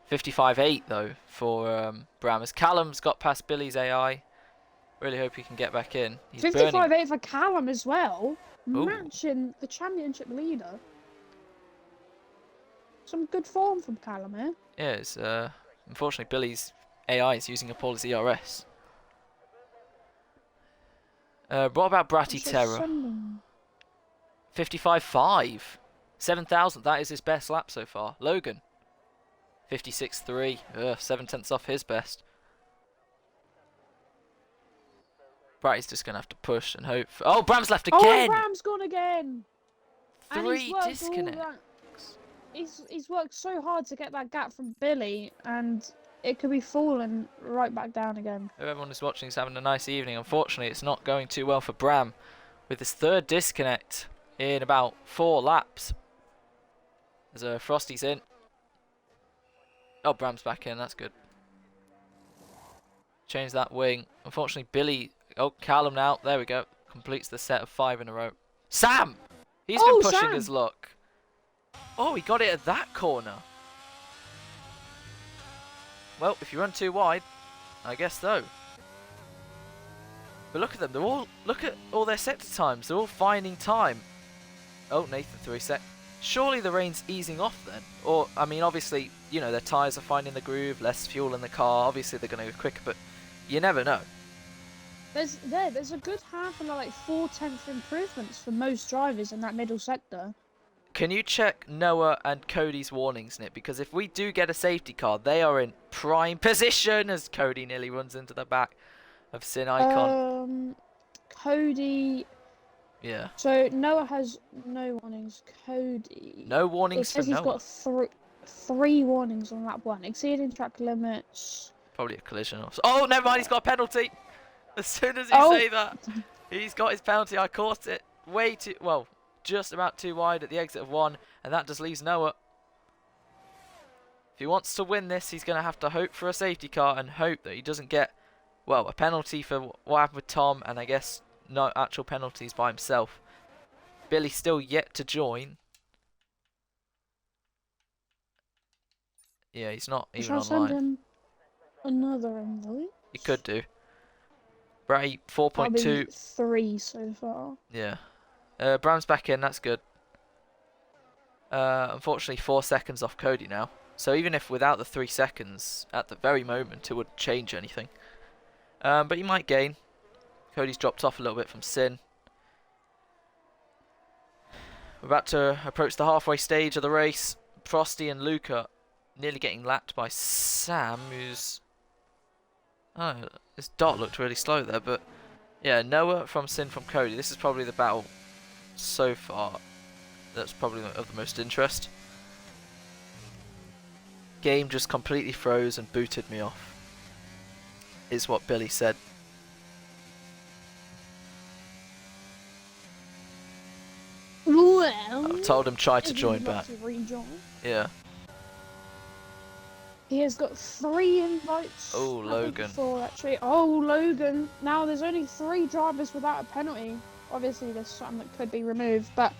S1: 55.8 though for Bram. As Callum's got past Billy's AI. Really hope he can get back in.
S2: 55.8 for Callum as well.
S1: Ooh.
S2: Matching the championship leader. Some good form from Callum here.
S1: Yeah, it's, unfortunately Billy's AI is using up all his ERS. What about Bratty Terror? 55.5. 7,000. That is his best lap so far. Logan. 56.3. 7 tenths off his best. Bratty's just going to have to push and hope. Oh, Bram's left again!
S2: Oh, Bram's gone again! And he's
S1: 3
S2: worked all
S1: disconnects.
S2: that. He's worked so hard to get that gap from Billy, and it could be falling right back down again.
S1: Hope everyone who's watching is having a nice evening. Unfortunately, it's not going too well for Bram with his 3rd disconnect in about 4 laps. As Frosty's in. Oh, Bram's back in. That's good. Change that wing. Unfortunately, Billy... Oh, Callum now. There we go. Completes the set of 5 in a row. Sam! He's been pushing
S2: Sam.
S1: his luck. Oh, he got it at that corner. Well, if you run too wide, I guess so. But look at them. Look at all their sector times. They're all finding time. Oh, Nathan 3 sec. Surely the rain's easing off then. Or, I mean, obviously, you know, their tyres are finding the groove, less fuel in the car. Obviously, they're going to go quicker, but you never know.
S2: There's a good handful of like 4/10 improvements for most drivers in that middle sector.
S1: Can you check Noah and Cody's warnings, Nick? Because if we do get a safety car, they are in prime position as Cody nearly runs into the back of Sin Icon.
S2: Cody.
S1: Yeah.
S2: So Noah has no warnings. Cody.
S1: No warnings for
S2: It says he's
S1: Noah.
S2: got 3 warnings on lap 1. Exceeding track limits.
S1: Probably a collision or so. Oh, never mind. He's got a penalty. As soon as you say that, he's got his penalty. I caught it way too well. Just about too wide at the exit of 1, and that just leaves Noah. If he wants to win this, he's going to have to hope for a safety car and hope that he doesn't get, well, a penalty for what happened with Tom, and I guess no actual penalties by himself. Billy's still yet to join. Yeah, he's not even online.
S2: Shall I send him another invite?
S1: You could do. Bratty 4.2.
S2: 3 so far.
S1: Yeah. Bram's back in, that's good. Unfortunately, 4 seconds off Cody now. So even if without the 3 seconds at the very moment, it wouldn't change anything. But he might gain. Cody's dropped off a little bit from Sin. We're about to approach the halfway stage of the race. Frosty and Luca nearly getting lapped by Sam, who's... Oh, his dot looked really slow there, but... Yeah, Noah from Sin from Cody. This is probably the battle so far that's probably of the most interest. Game just completely froze and booted me off, is what Billy said.
S2: Well,
S1: I've told him try to join back. Yeah.
S2: He has got 3 invites.
S1: Oh, Logan.
S2: 4 actually. Oh, Logan. Now there's only 3 drivers without a penalty. Obviously, there's some that could be removed, but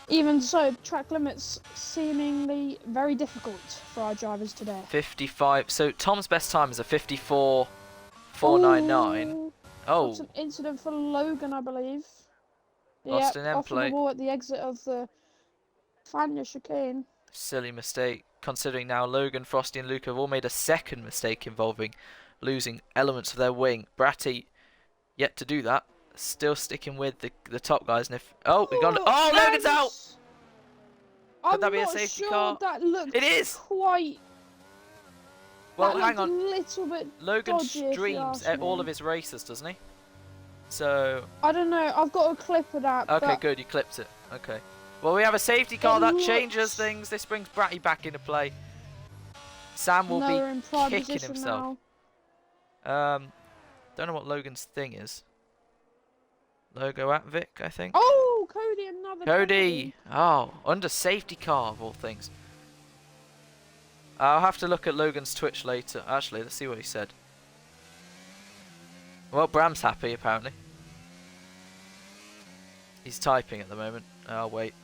S2: even so, track limits seemingly very difficult for our drivers today.
S1: 55. So Tom's best time is a 54.499. Oh.
S2: That's an incident for Logan, I believe.
S1: Lost an end
S2: off the
S1: plate.
S2: wall at the exit of the Fania chicane.
S1: Silly mistake, considering now Logan, Frosty and Luca have all made a second mistake involving losing elements of their wing. Bratty yet to do that. Still sticking with the top guys. And if we got Logan's out. Could that be a safety car?
S2: That looked
S1: it is.
S2: Quite.
S1: Well, hang on.
S2: A little bit.
S1: Logan
S2: dodgy,
S1: streams all of his races, doesn't he? So.
S2: I don't know. I've got a clip of that.
S1: Okay, good. You clipped it. Okay. Well, we have a safety car that changes things. This brings Bratty back into play. Sam will be kicking himself. Don't know what Logan's thing is. Logo at Vic, I think.
S2: Oh, Cody, another.
S1: Cody! Oh, under safety car of all things. I'll have to look at Logan's Twitch later. Actually, let's see what he said. Well, Bram's happy, apparently. He's typing at the moment. I'll wait.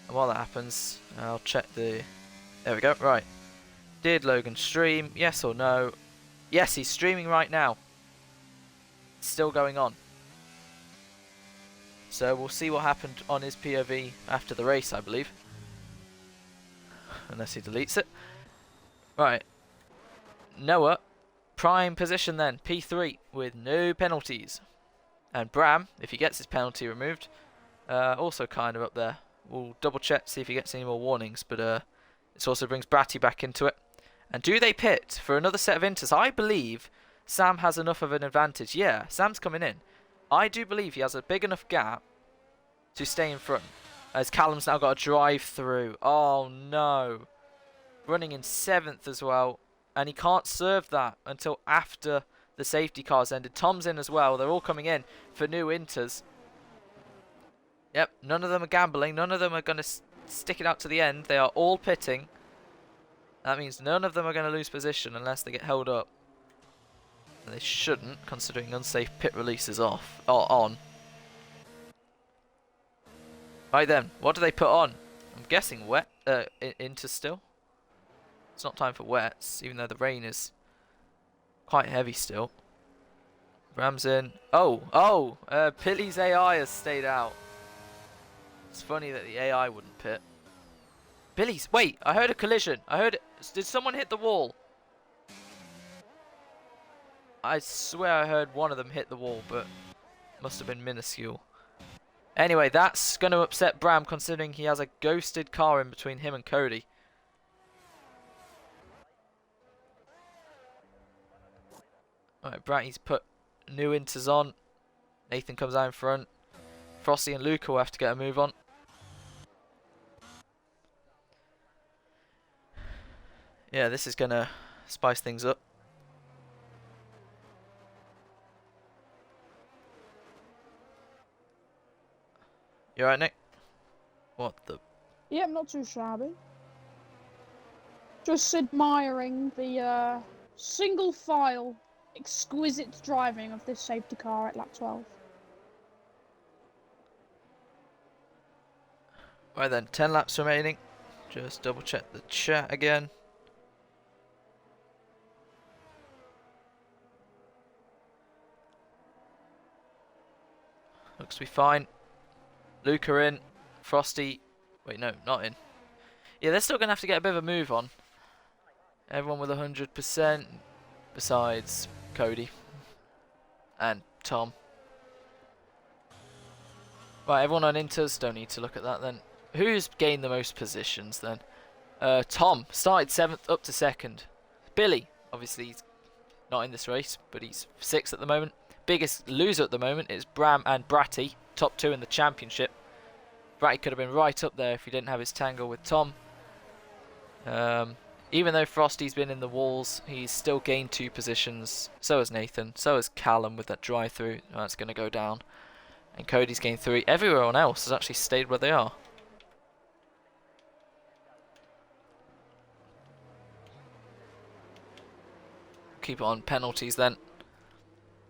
S1: And while that happens, I'll check the... There we go, right. Did Logan stream? Yes or no? Yes, he's streaming right now. It's still going on. So we'll see what happened on his POV after the race, I believe. Unless he deletes it. Right. Noah, prime position then, P3, with no penalties. And Bram, if he gets his penalty removed, also kind of up there. We'll double check, see if he gets any more warnings, but this also brings Bratty back into it. And do they pit for another set of inters? I believe Sam has enough of an advantage. Yeah, Sam's coming in. I do believe he has a big enough gap to stay in front. as Callum's now got a drive through. Oh no. Running in 7th as well. And he can't serve that until after the safety car's ended. Tom's in as well. They're all coming in for new inters. Yep, none of them are gambling. None of them are going to stick it out to the end. They are all pitting. That means none of them are going to lose position unless they get held up. And they shouldn't, considering unsafe pit release is off or on. Right then, what do they put on? I'm guessing wet, inter still. It's not time for wets, even though the rain is quite heavy still. Ram's in. Pilly's AI has stayed out. It's funny that the AI wouldn't pit. Billy's. Wait, I heard a collision. I heard it. Did someone hit the wall? I swear I heard one of them hit the wall, but must have been minuscule. Anyway, that's going to upset Bram, considering he has a ghosted car in between him and Cody. Alright, Bratty's put new inters on. Nathan comes out in front. Frosty and Luca will have to get a move on. Yeah, this is going to spice things up. You alright, Nick? What the...
S2: Yep, not too shabby. Just admiring the single file exquisite driving of this safety car at lap 12.
S1: Right then, 10 laps remaining. Just double check the chat again. Looks to be fine. Luca in. Frosty. Wait, no, not in. Yeah, they're still going to have to get a bit of a move on. Everyone with 100%. Besides Cody. And Tom. Right, everyone on inters. Don't need to look at that then. Who's gained the most positions then? Tom started 7th up to 2nd. Billy, obviously, he's not in this race, but he's 6th at the moment. Biggest loser at the moment is Bram and Bratty, top 2 in the championship. Bratty could have been right up there if he didn't have his tangle with Tom. Even though Frosty's been in the walls, he's still gained 2 positions. So has Nathan, so has Callum with that drive-through. That's going to go down. And Cody's gained 3. Everyone else has actually stayed where they are. Keep it on penalties then.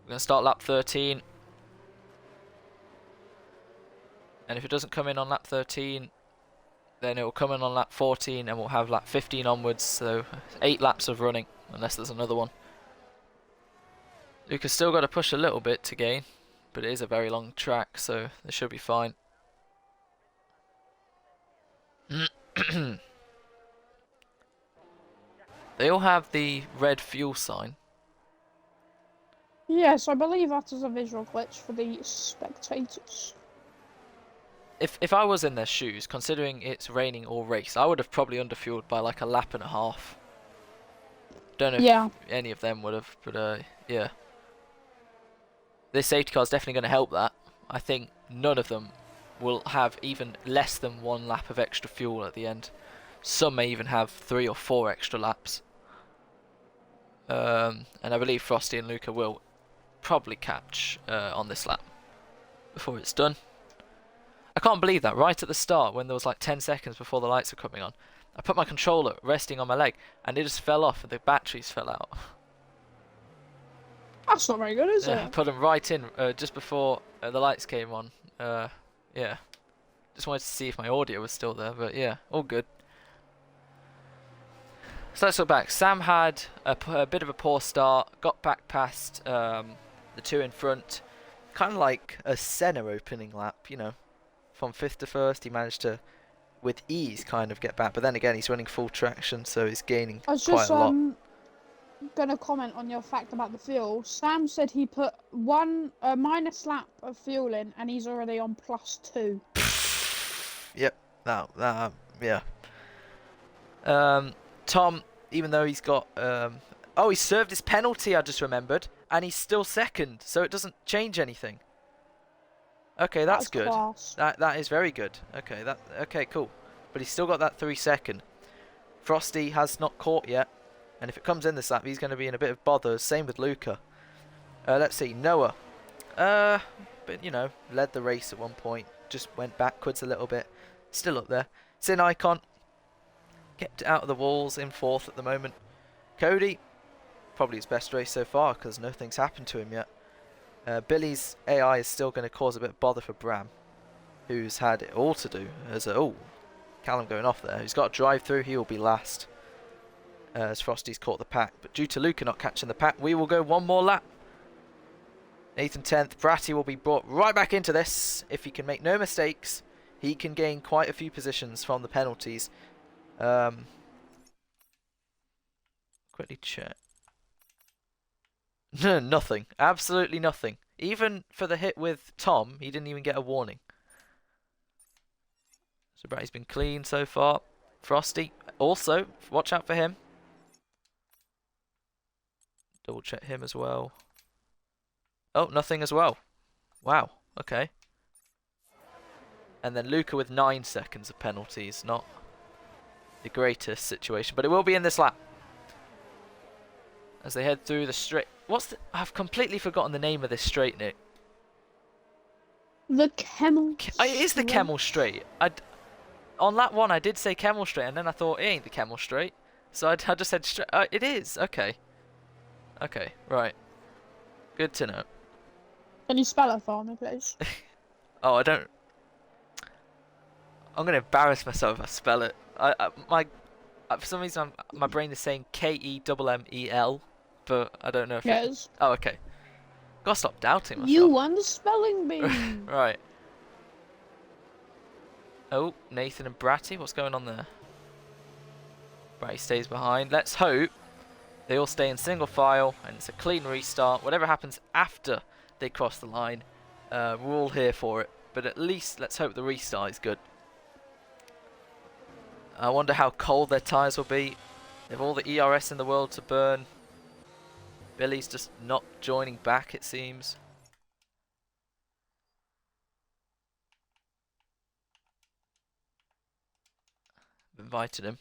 S1: We're going to start lap 13. And if it doesn't come in on lap 13, then it will come in on lap 14 and we'll have lap 15 onwards. So 8 laps of running, unless there's another one. Luca's still got to push a little bit to gain, but it is a very long track, so they should be fine. They all have the red fuel sign.
S2: Yes, I believe that is a visual glitch for the spectators.
S1: If I was in their shoes, considering it's raining all race, I would have probably underfueled by like a lap and a half. Don't know if any of them would have, but yeah. This safety car is definitely going to help that. I think none of them will have even less than 1 lap of extra fuel at the end. Some may even have 3 or 4 extra laps. And I believe Frosty and Luca will probably catch on this lap before it's done. I can't believe that right at the start, when there was like 10 seconds before the lights were coming on, I put my controller resting on my leg and it just fell off and the batteries fell out.
S2: That's not very good, is it?
S1: I put them right in just before the lights came on. Yeah. Just wanted to see if my audio was still there, but yeah, all good. So let's look back. Sam had a bit of a poor start, got back past the 2 in front. Kind of like a Senna opening lap, you know. From 5th to 1st, he managed to, with ease, kind of get back. But then again, he's running full traction, so he's gaining quite a lot.
S2: I was just going to comment on your fact about the fuel. Sam said he put a minus lap of fuel in, and he's already on +2.
S1: Yep, yeah. Tom, even though he's got... he served his penalty, I just remembered. And he's still 2nd, so it doesn't change anything. Okay, that's good.
S2: Class.
S1: That is very good. Okay, cool. But he's still got that 3-second. Frosty has not caught yet, and if it comes in this lap, he's going to be in a bit of bother. Same with Luca. Let's see, Noah. But you know, led the race at one point. Just went backwards a little bit. Still up there. Sin Icon kept it out of the walls in 4th at the moment. Cody, probably his best race so far because nothing's happened to him yet. Billy's AI is still going to cause a bit of bother for Bram, who's had it all to do. Callum going off there. He's got to drive through. He will be last as Frosty's caught the pack. But due to Luca not catching the pack, we will go one more lap. Nathan 10th. Bratty will be brought right back into this. If he can make no mistakes, he can gain quite a few positions from the penalties. Quickly check. Nothing. Absolutely nothing. Even for the hit with Tom, he didn't even get a warning. So Bratty's been clean so far. Frosty, also, watch out for him. Double check him as well. Oh, nothing as well. Wow, okay. And then Luca with 9 seconds of penalties. Not the greatest situation, but it will be in this lap. As they head through the straight. I've completely forgotten the name of this straight, Nick.
S2: The Camel.
S1: It is the Camel Straight. On lap 1, I did say Camel Straight, and then I thought it ain't the Camel Straight, so I just said straight. It is. Okay. Okay. Right. Good to know.
S2: Can you spell it for me, please?
S1: Oh, I don't. I'm gonna embarrass myself if I spell it. For some reason, my brain is saying Kemmel, but I don't know if
S2: yes.
S1: Oh, okay. Gotta stop doubting myself.
S2: You won the spelling bee.
S1: Right. Oh, Nathan and Bratty, what's going on there? Bratty stays behind. Let's hope they all stay in single file and it's a clean restart. Whatever happens after they cross the line, we're all here for it. But at least let's hope the restart is good. I wonder how cold their tyres will be. They have all the ERS in the world to burn. Billy's just not joining back, it seems. I've invited him.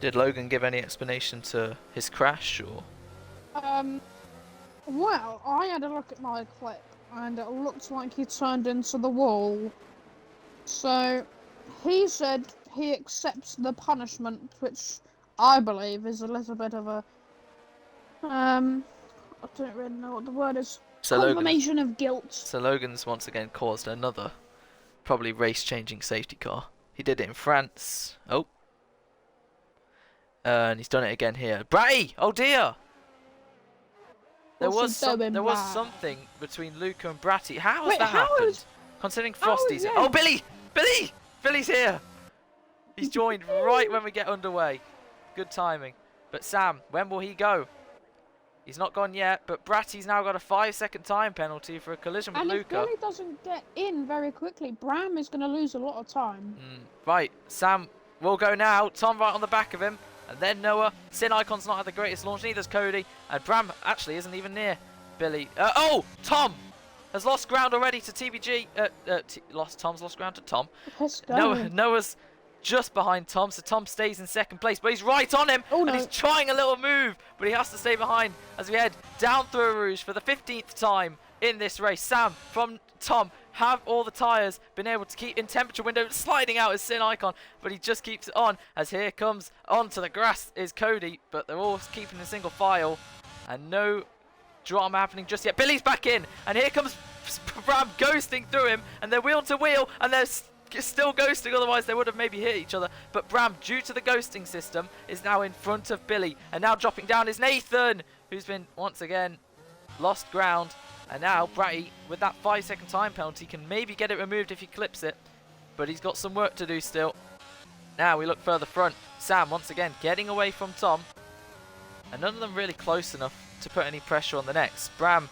S1: Did Logan give any explanation to his crash, or?
S2: Well, I had a look at my clip, and it looked like he turned into the wall. So, he said he accepts the punishment, which I believe is a little bit of a, I don't really know what the word is.
S1: So
S2: Confirmation of guilt.
S1: So Logan's once again caused another, probably race-changing safety car. He did it in France. Oh. And he's done it again here. Bratty! Oh dear! There was something between Luca and Bratty. How has that happened? Considering Frosty's here. Oh, Billy! Billy! Billy's here! He's joined right when we get underway. Good timing. But Sam, when will he go? He's not gone yet, but Bratty's now got a 5-second time penalty for a collision with Luca.
S2: And if Billy doesn't get in very quickly, Bram is going to lose a lot of time.
S1: Right, Sam will go now. Tom right on the back of him. And then Noah. Sin Icon's not had the greatest launch, neither's Cody. And Bram actually isn't even near Billy. Tom has lost ground already to TBG. Tom's lost ground to Tom. Noah's just behind Tom, so Tom stays in second place. But he's right on him, and he's trying a little move. But he has to stay behind as we head down through Rouge for the 15th time in this race. Sam from Tom. Have all the tyres been able to keep in temperature window, sliding out as Sin Icon, but he just keeps it on as here comes onto the grass is Cody, but they're all keeping a single file and no drama happening just yet. Billy's back in and here comes Bram ghosting through him and they're wheel to wheel and they're still ghosting, otherwise they would have maybe hit each other. But Bram, due to the ghosting system, is now in front of Billy, and now dropping down is Nathan, who's been once again lost ground. And now Bratty, with that 5-second time penalty, can maybe get it removed if he clips it. But he's got some work to do still. Now we look further front. Sam, once again, getting away from Tom. And none of them really close enough to put any pressure on the next. Bram,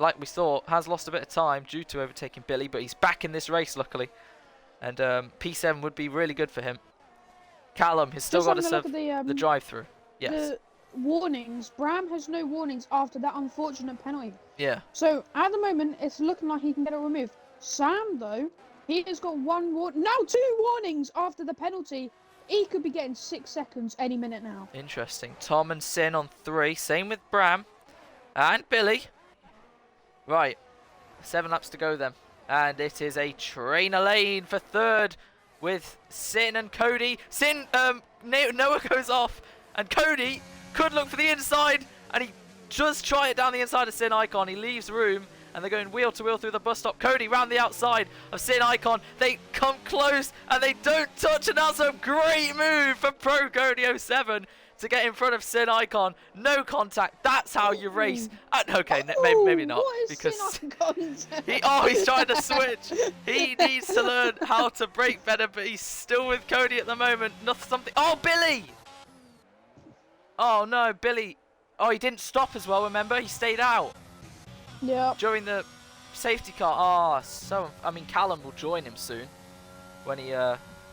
S1: like we thought, has lost a bit of time due to overtaking Billy. But he's back in this race, luckily. And P7 would be really good for him. Callum has still got to serve the drive-through. Yes.
S2: warnings. Bram has no warnings after that unfortunate penalty.
S1: Yeah.
S2: So at the moment, it's looking like he can get it removed. Sam, though, he has got two warnings after the penalty. He could be getting 6 seconds any minute now.
S1: Interesting. Tom and Sin on 3. Same with Bram and Billy. Right. 7 laps to go then. And it is a trainer lane for third with Sin and Cody. Noah goes off, and Cody could look for the inside, and he does try it down the inside of Sin Icon. He leaves room, and they're going wheel to wheel through the bus stop. Cody round the outside of Sin Icon. They come close, and they don't touch, and that's a great move from Pro Cody 07 to get in front of Sin Icon. No contact. That's how you race. Okay, maybe not, because he's trying to switch. He needs to learn how to brake better, but he's still with Cody at the moment. Oh, Billy! Oh no, Billy. Oh, he didn't stop as well. Remember, he stayed out.
S2: Yeah.
S1: During the safety car. Callum will join him soon when he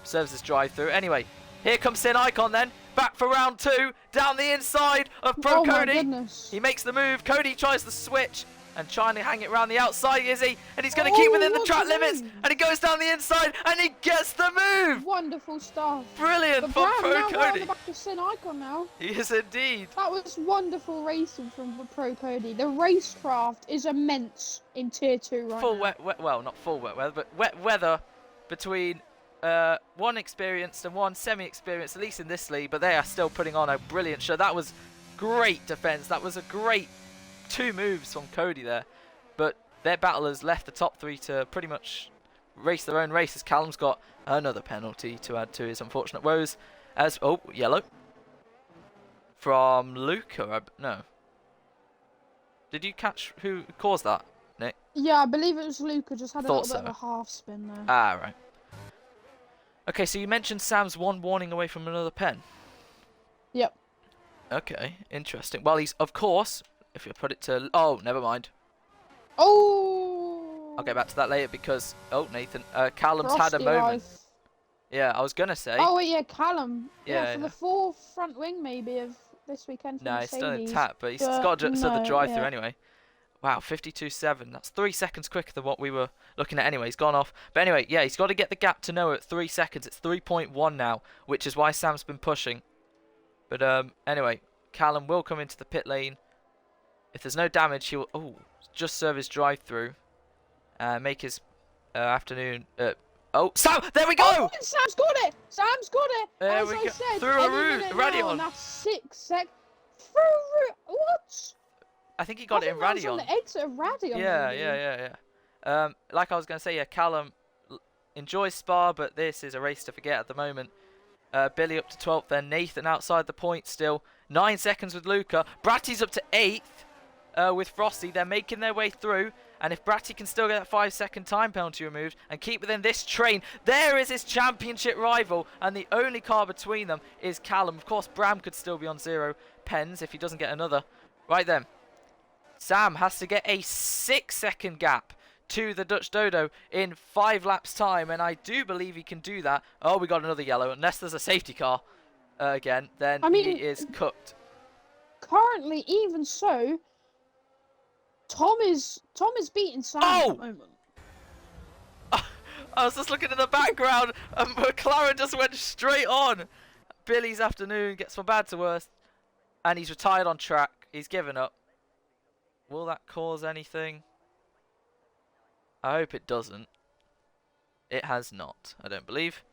S1: serves his drive-through. Anyway, here comes Sin Icon then. Back for round 2, down the inside of Pro Cody.
S2: My goodness.
S1: He makes the move. Cody tries the switch and trying to hang it around the outside, is he? And he's going to keep within the track limits. And he goes down the inside and he gets the move.
S2: Wonderful stuff.
S1: Brilliant from Pro Cody.
S2: Right on the back of Sin Icon now.
S1: He is indeed.
S2: That was wonderful racing from Pro Cody. The racecraft is immense in Tier 2 right now.
S1: Well, not full wet weather, but wet weather between one experienced and one semi-experienced, at least in this league, but they are still putting on a brilliant show. That was great defense. That was a great 2 moves from Cody there, but their battlers left the top 3 to pretty much race their own race, as Callum's got another penalty to add to his unfortunate woes. Yellow from Luca. No, did you catch who caused that, Nick?
S2: Yeah, I believe it was Luca. Just had a little bit of a half spin there.
S1: Ah, right. Okay, so you mentioned Sam's 1 warning away from another pen.
S2: Yep.
S1: Okay, interesting. Well, he's, of course, if you put it to... Oh, never mind.
S2: Oh!
S1: I'll get back to that later because... Oh, Nathan. Callum's
S2: Frosty
S1: had a moment.
S2: life.
S1: Yeah, I was going to say...
S2: Oh, wait, yeah, Callum.
S1: Yeah,
S2: for the 4th front wing, maybe, of this weekend.
S1: No, he's still in tap, but he's got to the drive-through anyway. Wow, 52.7. That's 3 seconds quicker than what we were looking at anyway. He's gone off. But anyway, yeah, he's got to get the gap to Noah at 3 seconds. It's 3.1 now, which is why Sam's been pushing. But anyway, Callum will come into the pit lane. If there's no damage, he will just serve his drive-through. Make his afternoon... Sam! There we go!
S2: Oh, Sam's got it! Sam's got it!
S1: There
S2: As
S1: we
S2: I
S1: go.
S2: said,
S1: Through a Radion.
S2: That's 6 seconds. What?
S1: I think he got it in Radion.
S2: On the exit of Radion.
S1: Yeah. Like I was going to say, yeah, Callum enjoys Spa, but this is a race to forget at the moment. Billy up to 12th, then Nathan outside the point still. 9 seconds with Luca. Bratty's up to 8th with Frosty. They're making their way through. And if Bratty can still get that 5-second time penalty removed and keep within this train, there is his championship rival. And the only car between them is Callum. Of course, Bram could still be on 0 pens if he doesn't get another. Right then. Sam has to get a 6-second gap to the Dutch Dodo in 5 laps time, and I do believe he can do that. Oh, we got another yellow. Unless there's a safety car again, then he is cooked.
S2: Currently, even so, Tom is beating Sam at the moment.
S1: I was just looking in the background, and McLaren just went straight on. Billy's afternoon gets from bad to worse, and he's retired on track. He's given up. Will that cause anything? I hope it doesn't. It has not, I don't believe.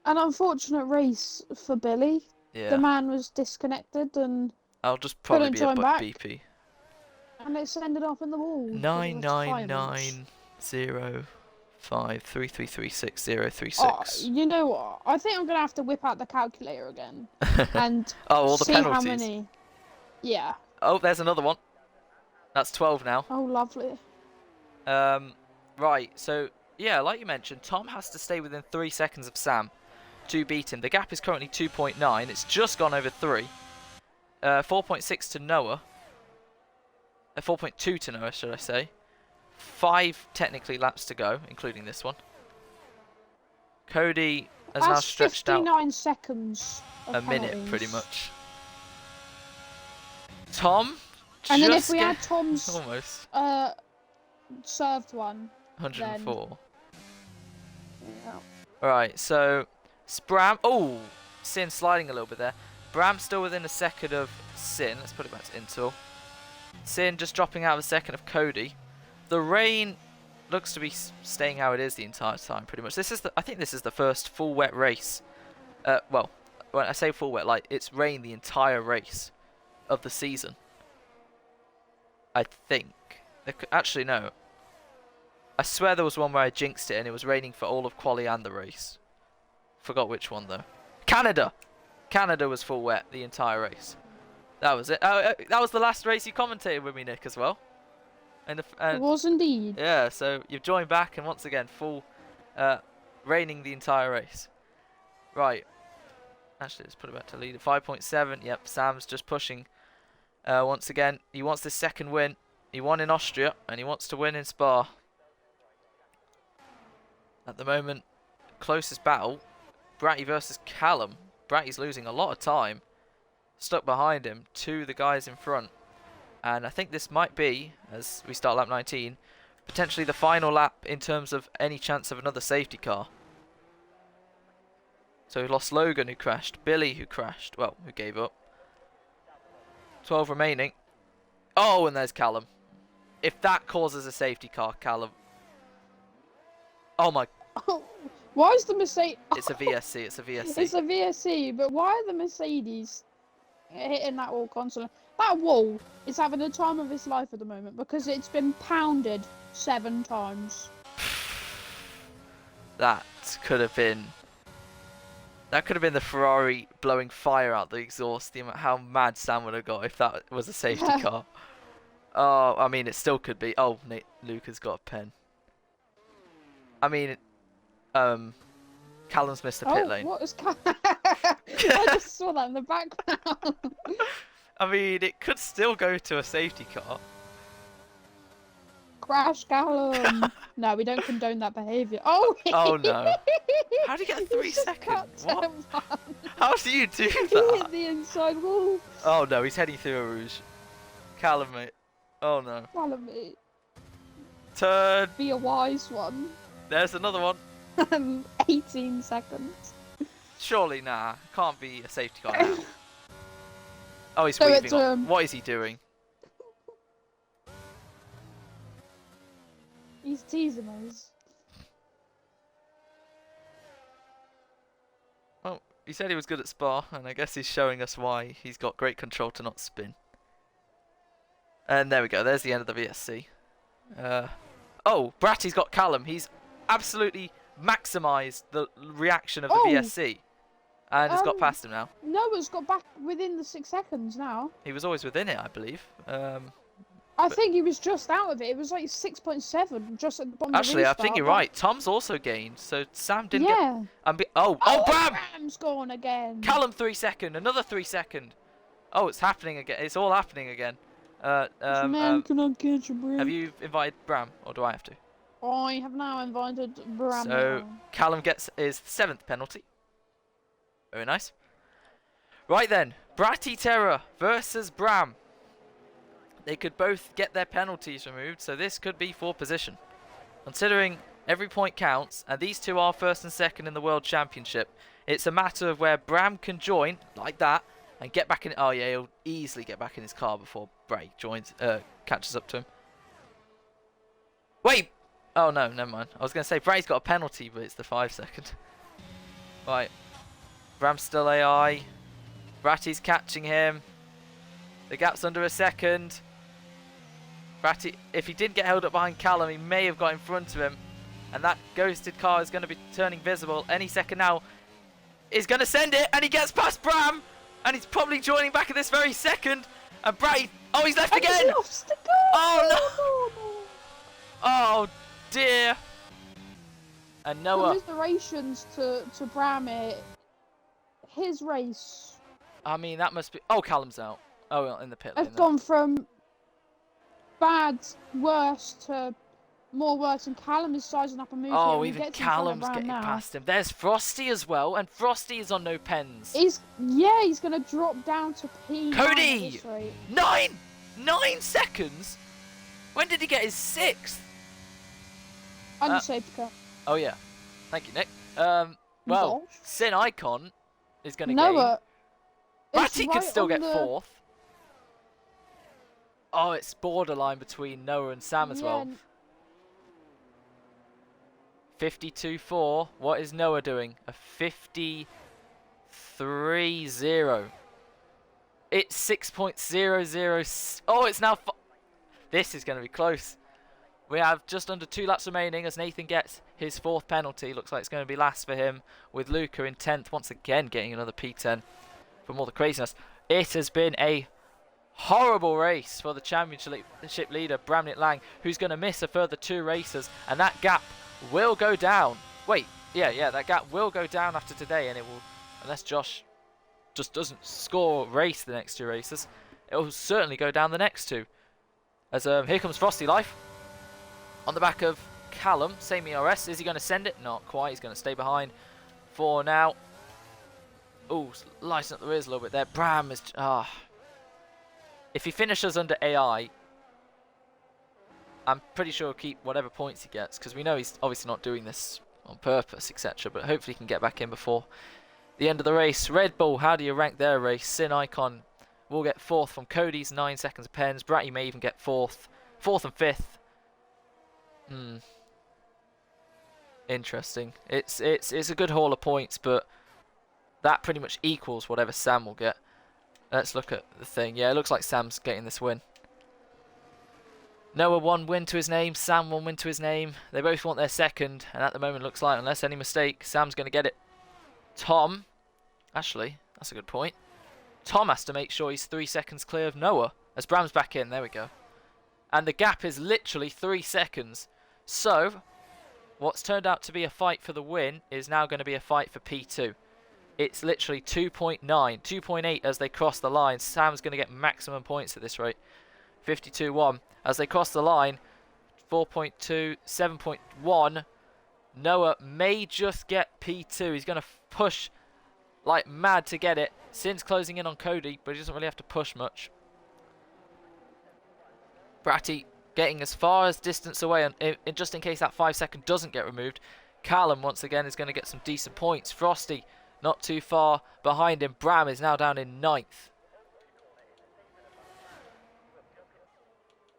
S2: An unfortunate race for Billy.
S1: Yeah.
S2: The man was disconnected and
S1: I'll just probably be a
S2: back.
S1: BP.
S2: And it's ended up in the wall.
S1: 999053336
S2: Oh, you know what? I think I'm gonna have to whip out the calculator again and
S1: all the
S2: see
S1: penalties.
S2: how many. Yeah.
S1: Oh, there's another one. That's 12 now.
S2: Oh, lovely.
S1: Right, so, yeah, like you mentioned, Tom has to stay within 3 seconds of Sam to beat him. The gap is currently 2.9. It's just gone over 3. 4.6 to Noah. 4.2 to Noah, should I say. 5, technically, laps to go, including this one. Cody has now stretched out
S2: 59 seconds
S1: a minute,
S2: penalties.
S1: pretty much. Tom.
S2: And then if
S1: just
S2: we
S1: get-
S2: add Tom's
S1: almost
S2: served one,
S1: 104.
S2: yeah.
S1: Right, so Bram. Oh, Sin sliding a little bit there. Bram still within a second of Sin. Let's put it back to Intel. Sin just dropping out of a second of Cody. The rain looks to be staying how it is the entire time, pretty much. I think this is the first full wet race. Well, when I say full wet, like it's rained the entire race of the season. I think. Actually, no. I swear there was one where I jinxed it and it was raining for all of quali and the race. Forgot which one though. Canada! Canada was full wet the entire race. That was it. That was the last race you commentated with me, Nick, as well. And
S2: It was indeed.
S1: yeah, so you've joined back and once again full raining the entire race. Right. Actually, let's put it back to lead at 5.7. Yep, Sam's just pushing. Once again, he wants this second win. He won in Austria and he wants to win in Spa. At the moment, closest battle, Bratty versus Callum. Bratty's losing a lot of time. Stuck behind him to the guys in front. And I think this might be, as we start lap 19, potentially the final lap in terms of any chance of another safety car. So we lost Logan who crashed, Billy who crashed, well, who gave up. 12 remaining. Oh, and there's Callum. If that causes a safety car, Callum. Oh my.
S2: Oh, why is the Mercedes?
S1: It's a VSC, it's a VSC.
S2: It's a VSC, but why are the Mercedes hitting that wall constantly? That wall is having the time of its life at the moment because it's been pounded 7 times.
S1: That could have been the Ferrari blowing fire out the exhaust. How mad Sam would have got if that was a safety car. Oh, I mean, it still could be. Oh, Luca's got a pen. I mean, Callum's missed a pit lane.
S2: What is I just saw that in the background.
S1: I mean, it could still go to a safety car.
S2: Crash Callum. No, we don't condone that behaviour. Oh!
S1: Oh no. How do you get 3 seconds? What? How do you do
S2: He
S1: that?
S2: hit the inside wall.
S1: Oh no, he's heading through a rouge. Callum, mate. Oh no.
S2: Callum, mate.
S1: Turn.
S2: Be a wise one.
S1: There's another one.
S2: 18 seconds.
S1: Surely, nah. Can't be a safety car now. Oh, he's
S2: So
S1: weaving
S2: it's,
S1: on. What is he doing?
S2: He's teasing us.
S1: Well, he said he was good at Spa, and I guess he's showing us why he's got great control to not spin. And there we go. There's the end of the VSC. Oh, Bratty's got Callum. He's absolutely maximised the reaction of the VSC. And has got past him now.
S2: Noah's got back within the 6 seconds now.
S1: He was always within it, I believe.
S2: I think he was just out of it. It was like 6.7, just at the bottom
S1: Actually,
S2: of the
S1: I
S2: restart.
S1: think you're right. Tom's also gained, so Sam didn't
S2: yeah.
S1: get... Oh, Bram!
S2: Bram's gone again.
S1: Callum 3 second, another 3 second. Oh, it's happening again. It's all happening again.
S2: Man cannot catch a break.
S1: Have you invited Bram, or do I have to?
S2: I have now invited Bram.
S1: So Callum gets his 7th penalty. Very nice. Right then, Bratty Terror versus Bram. They could both get their penalties removed, so this could be for position. Considering every point counts, and these two are 1st and 2nd in the World Championship, it's a matter of where Bram can join, like that, and get back in... Oh yeah, he'll easily get back in his car before Bray catches up to him. Wait! Oh no, never mind. I was going to say, Bray's got a penalty, but it's the 5 second. Right. Bram's still AI. Bratty's catching him. The gap's under a second. Bratty, if he didn't get held up behind Callum, he may have got in front of him. And that ghosted car is going to be turning visible any second now. He's going to send it, and he gets past Bram. And he's probably joining back at this very second. And Bratty, oh, he's left again. Oh, no. Oh, dear. And Noah.
S2: Commiserations to Bram. His race.
S1: I mean, that must be... Oh, Callum's out. Oh, well, in the pit lane.
S2: Has gone from bad, worse to more worse, and Callum is sizing up a move here.
S1: Oh,
S2: He
S1: even
S2: gets in front of
S1: Callum's
S2: Brown
S1: getting
S2: now.
S1: past him. There's Frosty as well, and Frosty is on no pens.
S2: He's going to drop down to P9 at
S1: Cody!
S2: this rate.
S1: 9 seconds? When did he get his 6th?
S2: Under safety car.
S1: Oh, yeah. Thank you, Nick. Well,
S2: Gosh.
S1: Sin Icon is going to
S2: Noah.
S1: gain.
S2: It's
S1: Matty could
S2: right
S1: still
S2: on
S1: get
S2: the-
S1: 4th. Oh, it's borderline between Noah and Sam as well. 52.4. What is Noah doing? A 53.0. It's 6.00. Oh, it's now. This is going to be close. We have just under 2 laps remaining as Nathan gets his 4th penalty. Looks like it's going to be last for him, with Luca in 10th, once again getting another P10 from all the craziness. It has been a horrible race for the championship leader, Bramlett Lang, who's going to miss a further 2 races, and that gap will go down. Wait, yeah, that gap will go down after today, and it will, unless Josh just doesn't score a race the next 2 races, it will certainly go down the next 2. As here comes Frosty Life on the back of Callum, same ERS. Is he going to send it? Not quite. He's going to stay behind for now. Oh, lighten up the rears a little bit there. Bram is... If he finishes under AI, I'm pretty sure he'll keep whatever points he gets, because we know he's obviously not doing this on purpose, etc. But hopefully he can get back in before the end of the race. Red Bull, how do you rank their race? Sin Icon will get 4th from Cody's 9 seconds of pens. Bratty may even get 4th and 5th. Interesting. It's a good haul of points, but that pretty much equals whatever Sam will get. Let's look at the thing. Yeah, it looks like Sam's getting this win. Noah 1 win to his name, Sam 1 win to his name. They both want their 2nd, and at the moment looks like, unless any mistake, Sam's going to get it. Tom, actually, that's a good point. Tom has to make sure he's 3 seconds clear of Noah, as Bram's back in. There we go. And the gap is literally 3 seconds. So, what's turned out to be a fight for the win is now going to be a fight for P2. It's literally 2.9, 2.8 as they cross the line. Sam's going to get maximum points at this rate. 52.1. As they cross the line, 4.2, 7.1. Noah may just get P2. He's going to push like mad to get it. Sin's closing in on Cody, but he doesn't really have to push much. Bratty getting as far as distance away, and just in case that 5 second doesn't get removed. Callum once again is going to get some decent points. Frosty not too far behind him. Bram is now down in 9th.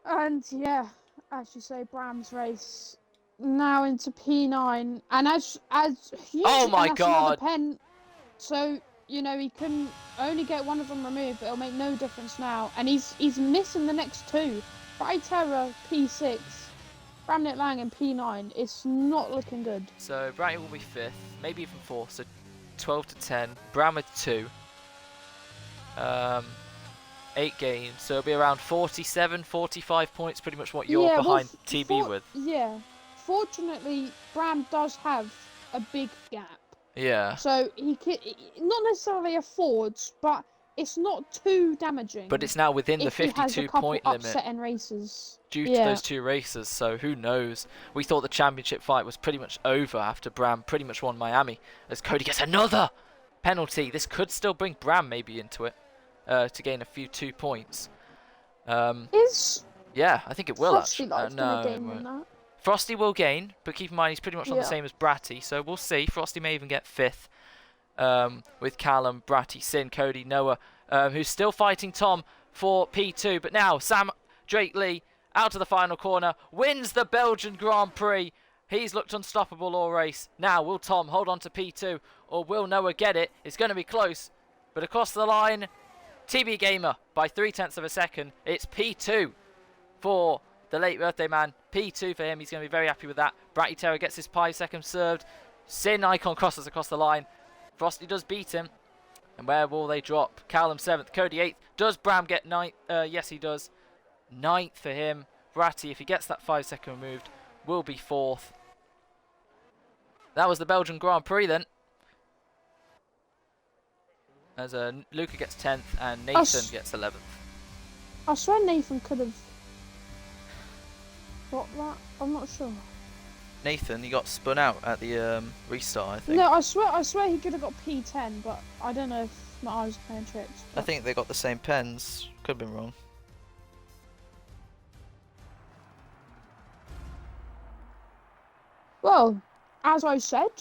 S2: And yeah, as you say, Bram's race now into P9, and as huge,
S1: Oh my
S2: and that's another
S1: God.
S2: pen. So you know he can only get one of them removed, but it'll make no difference now. And he's missing the next 2. Terror P6, Bramlett Lang in P9. It's not looking good.
S1: So Bratty will be 5th, maybe even 4th. So 12 to 10. Bram with 2. 8 games, so it'll be around 47, 45 points, pretty much what you're behind TB with.
S2: Yeah, fortunately, Bram does have a big gap.
S1: Yeah.
S2: So he can not necessarily affords, but it's not too damaging.
S1: But it's now within the 52-point limit
S2: upsetting races
S1: due to those 2 races, so who knows. We thought the championship fight was pretty much over after Bram pretty much won Miami, as Cody gets another penalty. This could still bring Bram maybe into it. To gain a few 2 points. Yeah, I think it will
S2: Frosty
S1: actually.
S2: no, gain in that?
S1: Frosty will gain, but keep in mind he's pretty much on the same as Bratty, so we'll see. Frosty may even get 5th with Callum, Bratty, Sin, Cody, Noah, who's still fighting Tom for P2. But now Sam Drake Lee out to the final corner, wins the Belgian Grand Prix. He's looked unstoppable all race. Now will Tom hold on to P2, or will Noah get it? It's going to be close, but across the line, TB Gamer by 0.3 of a second. It's P2 for the late birthday man. P2 for him. He's going to be very happy with that. Bratty Terror gets his 5 seconds served. Sin Icon crosses across the line. Frosty does beat him. And where will they drop? Callum 7th, Cody 8th. Does Bram get 9th? Yes, he does. 9th for him. Bratty, if he gets that 5 second removed, will be 4th. That was the Belgian Grand Prix then. As Luca gets 10th and Nathan gets 11th.
S2: I swear Nathan could have What that? I'm not sure.
S1: Nathan, he got spun out at the restart, I think.
S2: No, I swear he could have got P10, but I don't know if my eyes are playing tricks.
S1: I think they got the same pens. Could have been wrong.
S2: Well, as I said,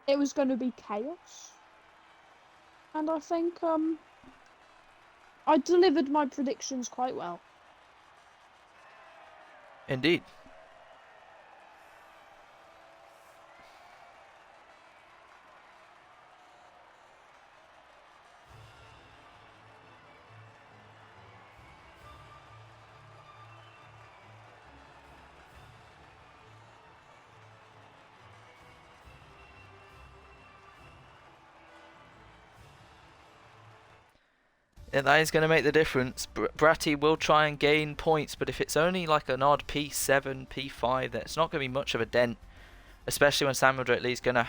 S2: it was going to be chaos, and I think I delivered my predictions quite well.
S1: Indeed. Yeah, that is going to make the difference. Bratty will try and gain points, but if it's only like an odd P7, P5, then it's not going to be much of a dent. Especially when Samuel Drake Lee's going to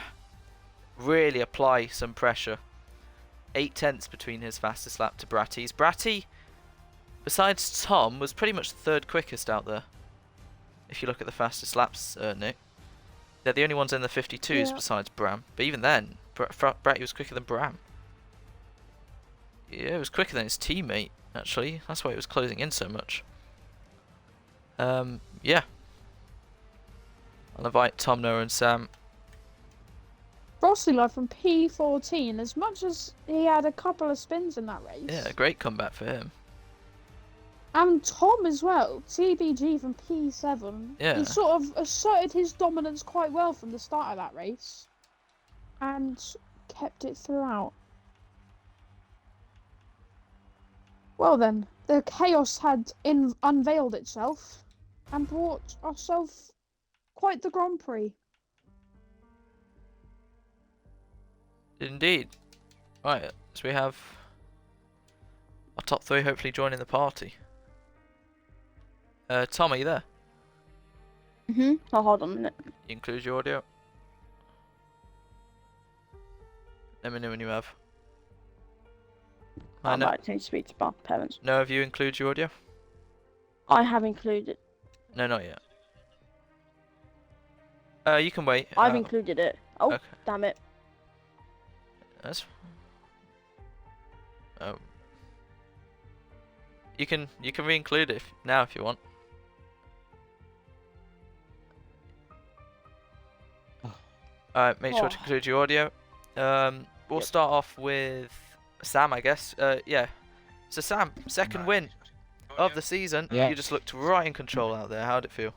S1: really apply some pressure. 8/10 between his fastest lap to Bratty's. Bratty, besides Tom, was pretty much the third quickest out there. If you look at the fastest laps, Nick. They're the only ones in the 52s besides Bram. But even then, Bratty was quicker than Bram. Yeah, it was quicker than his teammate, actually. That's why it was closing in so much. Yeah. I'll invite Tom, Noah and Sam.
S2: Frosty Love from P14, as much as he had a couple of spins in that race.
S1: Yeah, a great comeback for him.
S2: And Tom as well, TBG from P7.
S1: Yeah.
S2: He sort of asserted his dominance quite well from the start of that race. And kept it throughout. Well then, the chaos had unveiled itself and brought ourselves quite the Grand Prix.
S1: Indeed. Right, so we have our top three hopefully joining the party. Tom, are you there?
S3: Oh, hold on a minute.
S1: You include your audio? Let me know when you have.
S3: I might need to speak to my parents.
S1: No, have you included your audio?
S3: I have included.
S1: No, not yet. You can wait.
S3: I've included it. Oh,
S1: okay.
S3: Damn it.
S1: That's. Oh. You can re-include it now if you want. Alright, make sure to include your audio. We'll start off with Sam, I guess. Yeah. So Sam, second win of the season.
S4: Yeah.
S1: You just looked right in control out there. How'd it feel?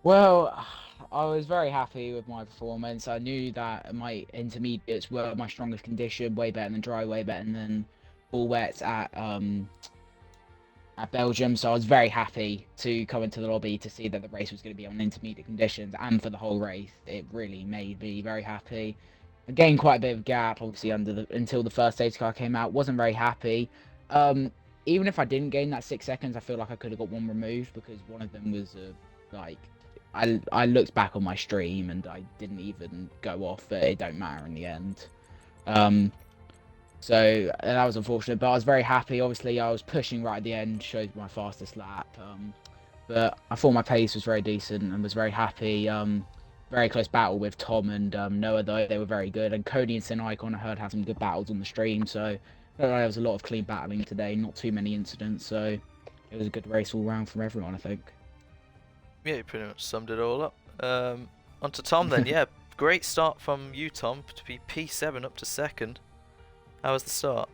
S4: Well, I was very happy with my performance. I knew that my intermediates were my strongest condition, way better than dry, way better than all wets at Belgium. So I was very happy to come into the lobby to see that the race was going to be on intermediate conditions, and for the whole race, it really made me very happy. I gained quite a bit of gap, obviously, until the first safety car came out. Wasn't very happy. Even if I didn't gain that 6 seconds, I feel like I could have got one removed because one of them was like. I looked back on my stream and I didn't even go off, but it don't matter in the end. So that was unfortunate, but I was very happy. Obviously, I was pushing right at the end, showed my fastest lap. But I thought my pace was very decent and was very happy. Very close battle with Tom and Noah, though. They were very good. And Cody and Sin Icon, I heard, had some good battles on the stream. So there was a lot of clean battling today, not too many incidents. So it was a good race all round from everyone, I think.
S1: Yeah, you pretty much summed it all up. On to Tom then. Yeah, great start from you, Tom, to be P7 up to second. How was the start?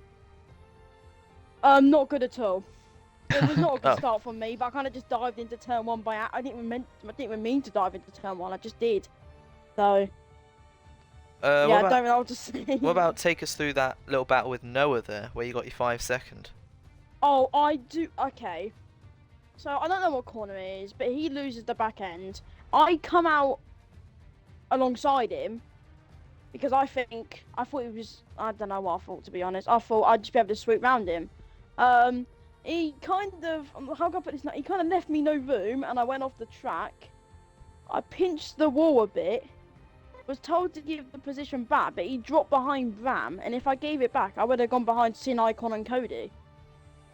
S3: Not good at all. It was not a good start from me, but I kind of just dived into turn one I didn't even mean to dive into turn one. I just did. So yeah, I don't know what to say.
S1: What about take us through that little battle with Noah there, where you got your 5 second?
S3: Oh, I do. Okay. So I don't know what corner it is, but he loses the back end. I come out alongside him because I thought he was. I don't know what I thought, to be honest. I thought I'd just be able to swoop round him. He kind of, how can I put this? He kind of left me no room, and I went off the track. I pinched the wall a bit. Was told to give the position back, but he dropped behind Ram, and if I gave it back, I would have gone behind Sin Icon and Cody.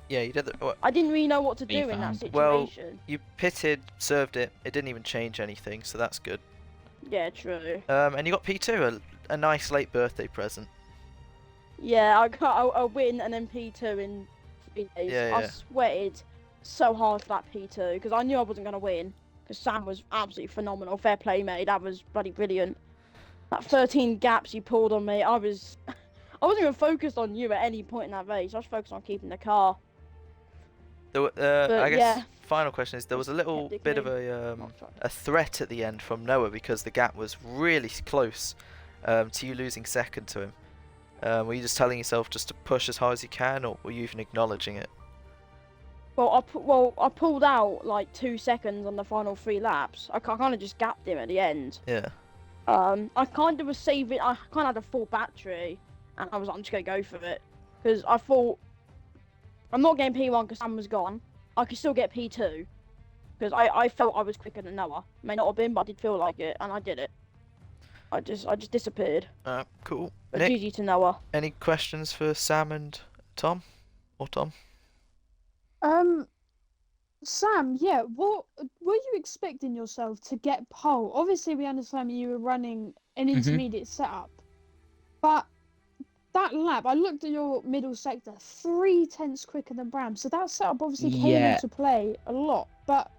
S1: Yeah, you did.
S3: I didn't really know what to
S4: Be
S3: do in that
S4: found.
S1: Well,
S3: situation.
S1: you pitted, served it. It didn't even change anything, so that's good.
S3: Yeah, true.
S1: And you got P2, a nice late birthday present.
S3: Yeah, I got a win and then P2 in 3 days.
S1: Yeah,
S3: I
S1: yeah.
S3: sweated so hard for that P2 because I knew I wasn't going to win. Because Sam was absolutely phenomenal. Fair play, mate. That was bloody brilliant. That 13 gaps you pulled on me, I wasn't even focused on you at any point in that race. I was focused on keeping the car.
S1: I guess
S3: yeah.
S1: final question is there was a little bit of a threat at the end from Noah because the gap was really close to you losing second to him. Were you just telling yourself just to push as hard as you can, or were you even acknowledging it?
S3: Well, I pulled out like 2 seconds on the final 3 laps. I kind of just gapped him at the end.
S1: Yeah.
S3: I kind of was saving. I kind of had a full battery, and I was like, I'm just gonna go for it because I thought I'm not getting P1 because Sam was gone. I could still get P2 because I felt I was quicker than Noah. May not have been, but I did feel like it, and I did it. I just disappeared.
S1: Cool.
S3: But
S1: Nick,
S3: GG to Noah.
S1: any questions for Sam and Tom? Or Tom?
S2: Sam, yeah, what were you expecting yourself to get pole? Obviously, we understand you were running an intermediate setup, but that lap, I looked at your middle sector, 3/10 quicker than Bram, so that setup obviously came into play a lot. But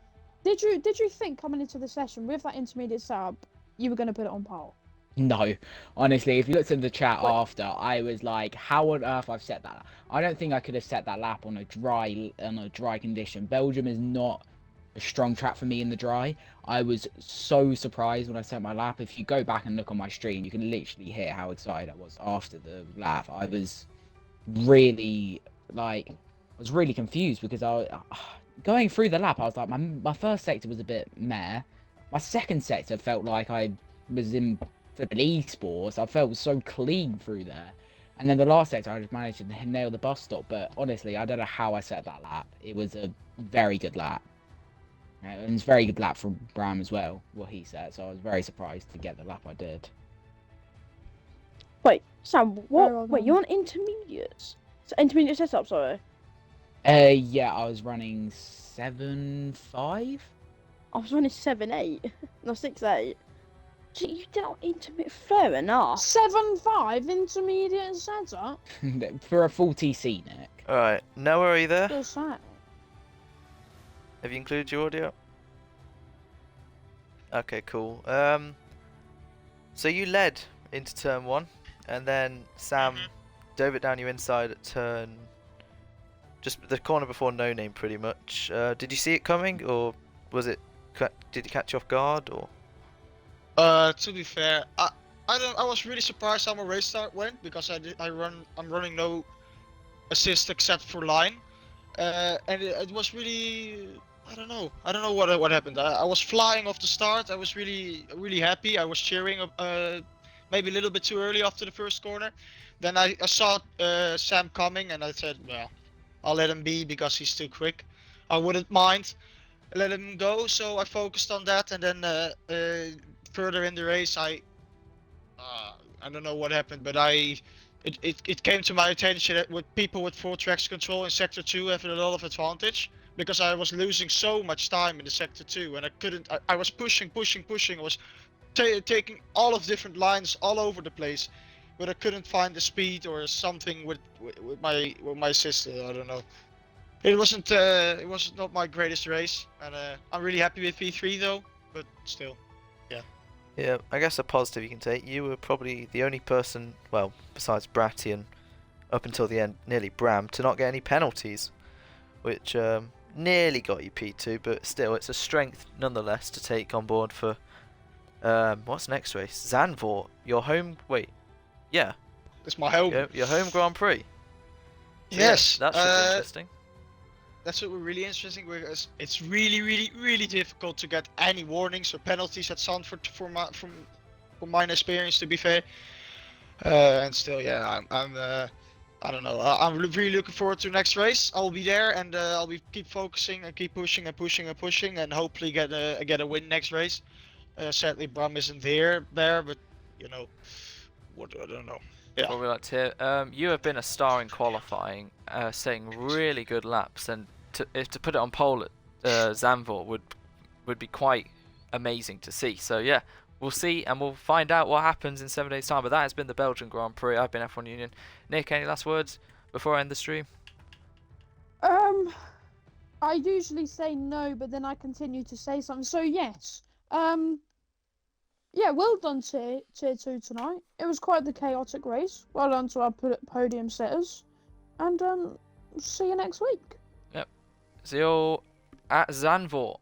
S2: did you think coming into the session with that intermediate setup, you were going to put it on pole?
S4: No, honestly, if you looked in the chat
S3: What?
S4: after, I was like, how on earth I've set that? I don't think I could have set that lap on a dry condition. Belgium is not a strong track for me in the dry. I was so surprised when I set my lap. If you go back and look on my stream, you can literally hear how excited I was after the lap. I was really confused because going through the lap, I was like, my first sector was a bit meh. My second sector felt like I was in for the esports. I felt so clean through there. And then the last sector, I just managed to nail the bus stop. But honestly, I don't know how I set that lap. It was a very good lap. And it's a very good lap from Bram as well, what he set. So I was very surprised to get the lap I did.
S3: Wait, Sam, what?
S2: Very well
S3: Wait,
S2: done.
S3: you're on intermediates? So intermediate setup, sorry.
S4: Yeah, I was running 7.5.
S3: I was running 7.8. No, 6.8. Gee, you did on intermediate. Fair enough.
S2: 7.5 intermediate setup.
S4: For a full TC, Nick.
S1: Alright, Noah, are you there?
S2: Still sad.
S1: Have you included your audio? Okay, cool. So you led into turn 1, and then Sam dove it down your inside at turn... just the corner before No Name, pretty much. Did you see it coming, or was it... did it catch you off guard, or...?
S5: To be fair, I was really surprised how my race start went because I'm running no assist except for line, and it was really I don't know what happened. I was flying off the start. I was really happy. I was cheering maybe a little bit too early after the first corner. Then I saw Sam coming and I said, well, I'll let him be because he's too quick. I wouldn't mind let him go, so I focused on that, and then further in the race I don't know what happened, but it came to my attention that with people with 4 tracks control in sector 2 have a lot of advantage, because I was losing so much time in the sector 2 and I couldn't. I was pushing. I was taking all of different lines all over the place, but I couldn't find the speed or something with my assistant. I don't know. It wasn't not my greatest race, and I'm really happy with P3 though, but still.
S1: Yeah, I guess a positive you can take. You were probably the only person, well, besides Bratty and up until the end, nearly Bram, to not get any penalties, which nearly got you P2, but still, it's a strength nonetheless to take on board for what's next race? Zandvoort, your home. Wait, yeah,
S5: It's my home.
S1: your home Grand Prix. So
S5: Yes.
S1: yeah, that should be interesting.
S5: That's what we're really interesting because it's really difficult to get any warnings or penalties at Zandvoort from my experience, to be fair. And still, yeah, I don't know. I'm really looking forward to the next race. I'll be there, and I'll keep focusing and keep pushing, and hopefully get a win next race. Sadly, Bram isn't there, but you know, what I don't know. Yeah.
S1: What we like to hear. You have been a star in qualifying, setting really good laps, and to put it on pole at Zandvoort would be quite amazing to see. So yeah, we'll see and we'll find out what happens in 7 days' time. But that has been the Belgian Grand Prix. I've been F1 Union. Nick, any last words before I end the stream?
S2: I usually say no, but then I continue to say something. So yes, yeah, well done tier 2 tonight. It was quite the chaotic race. Well done to our podium setters, and see you next week.
S1: See you all at Zandvoort.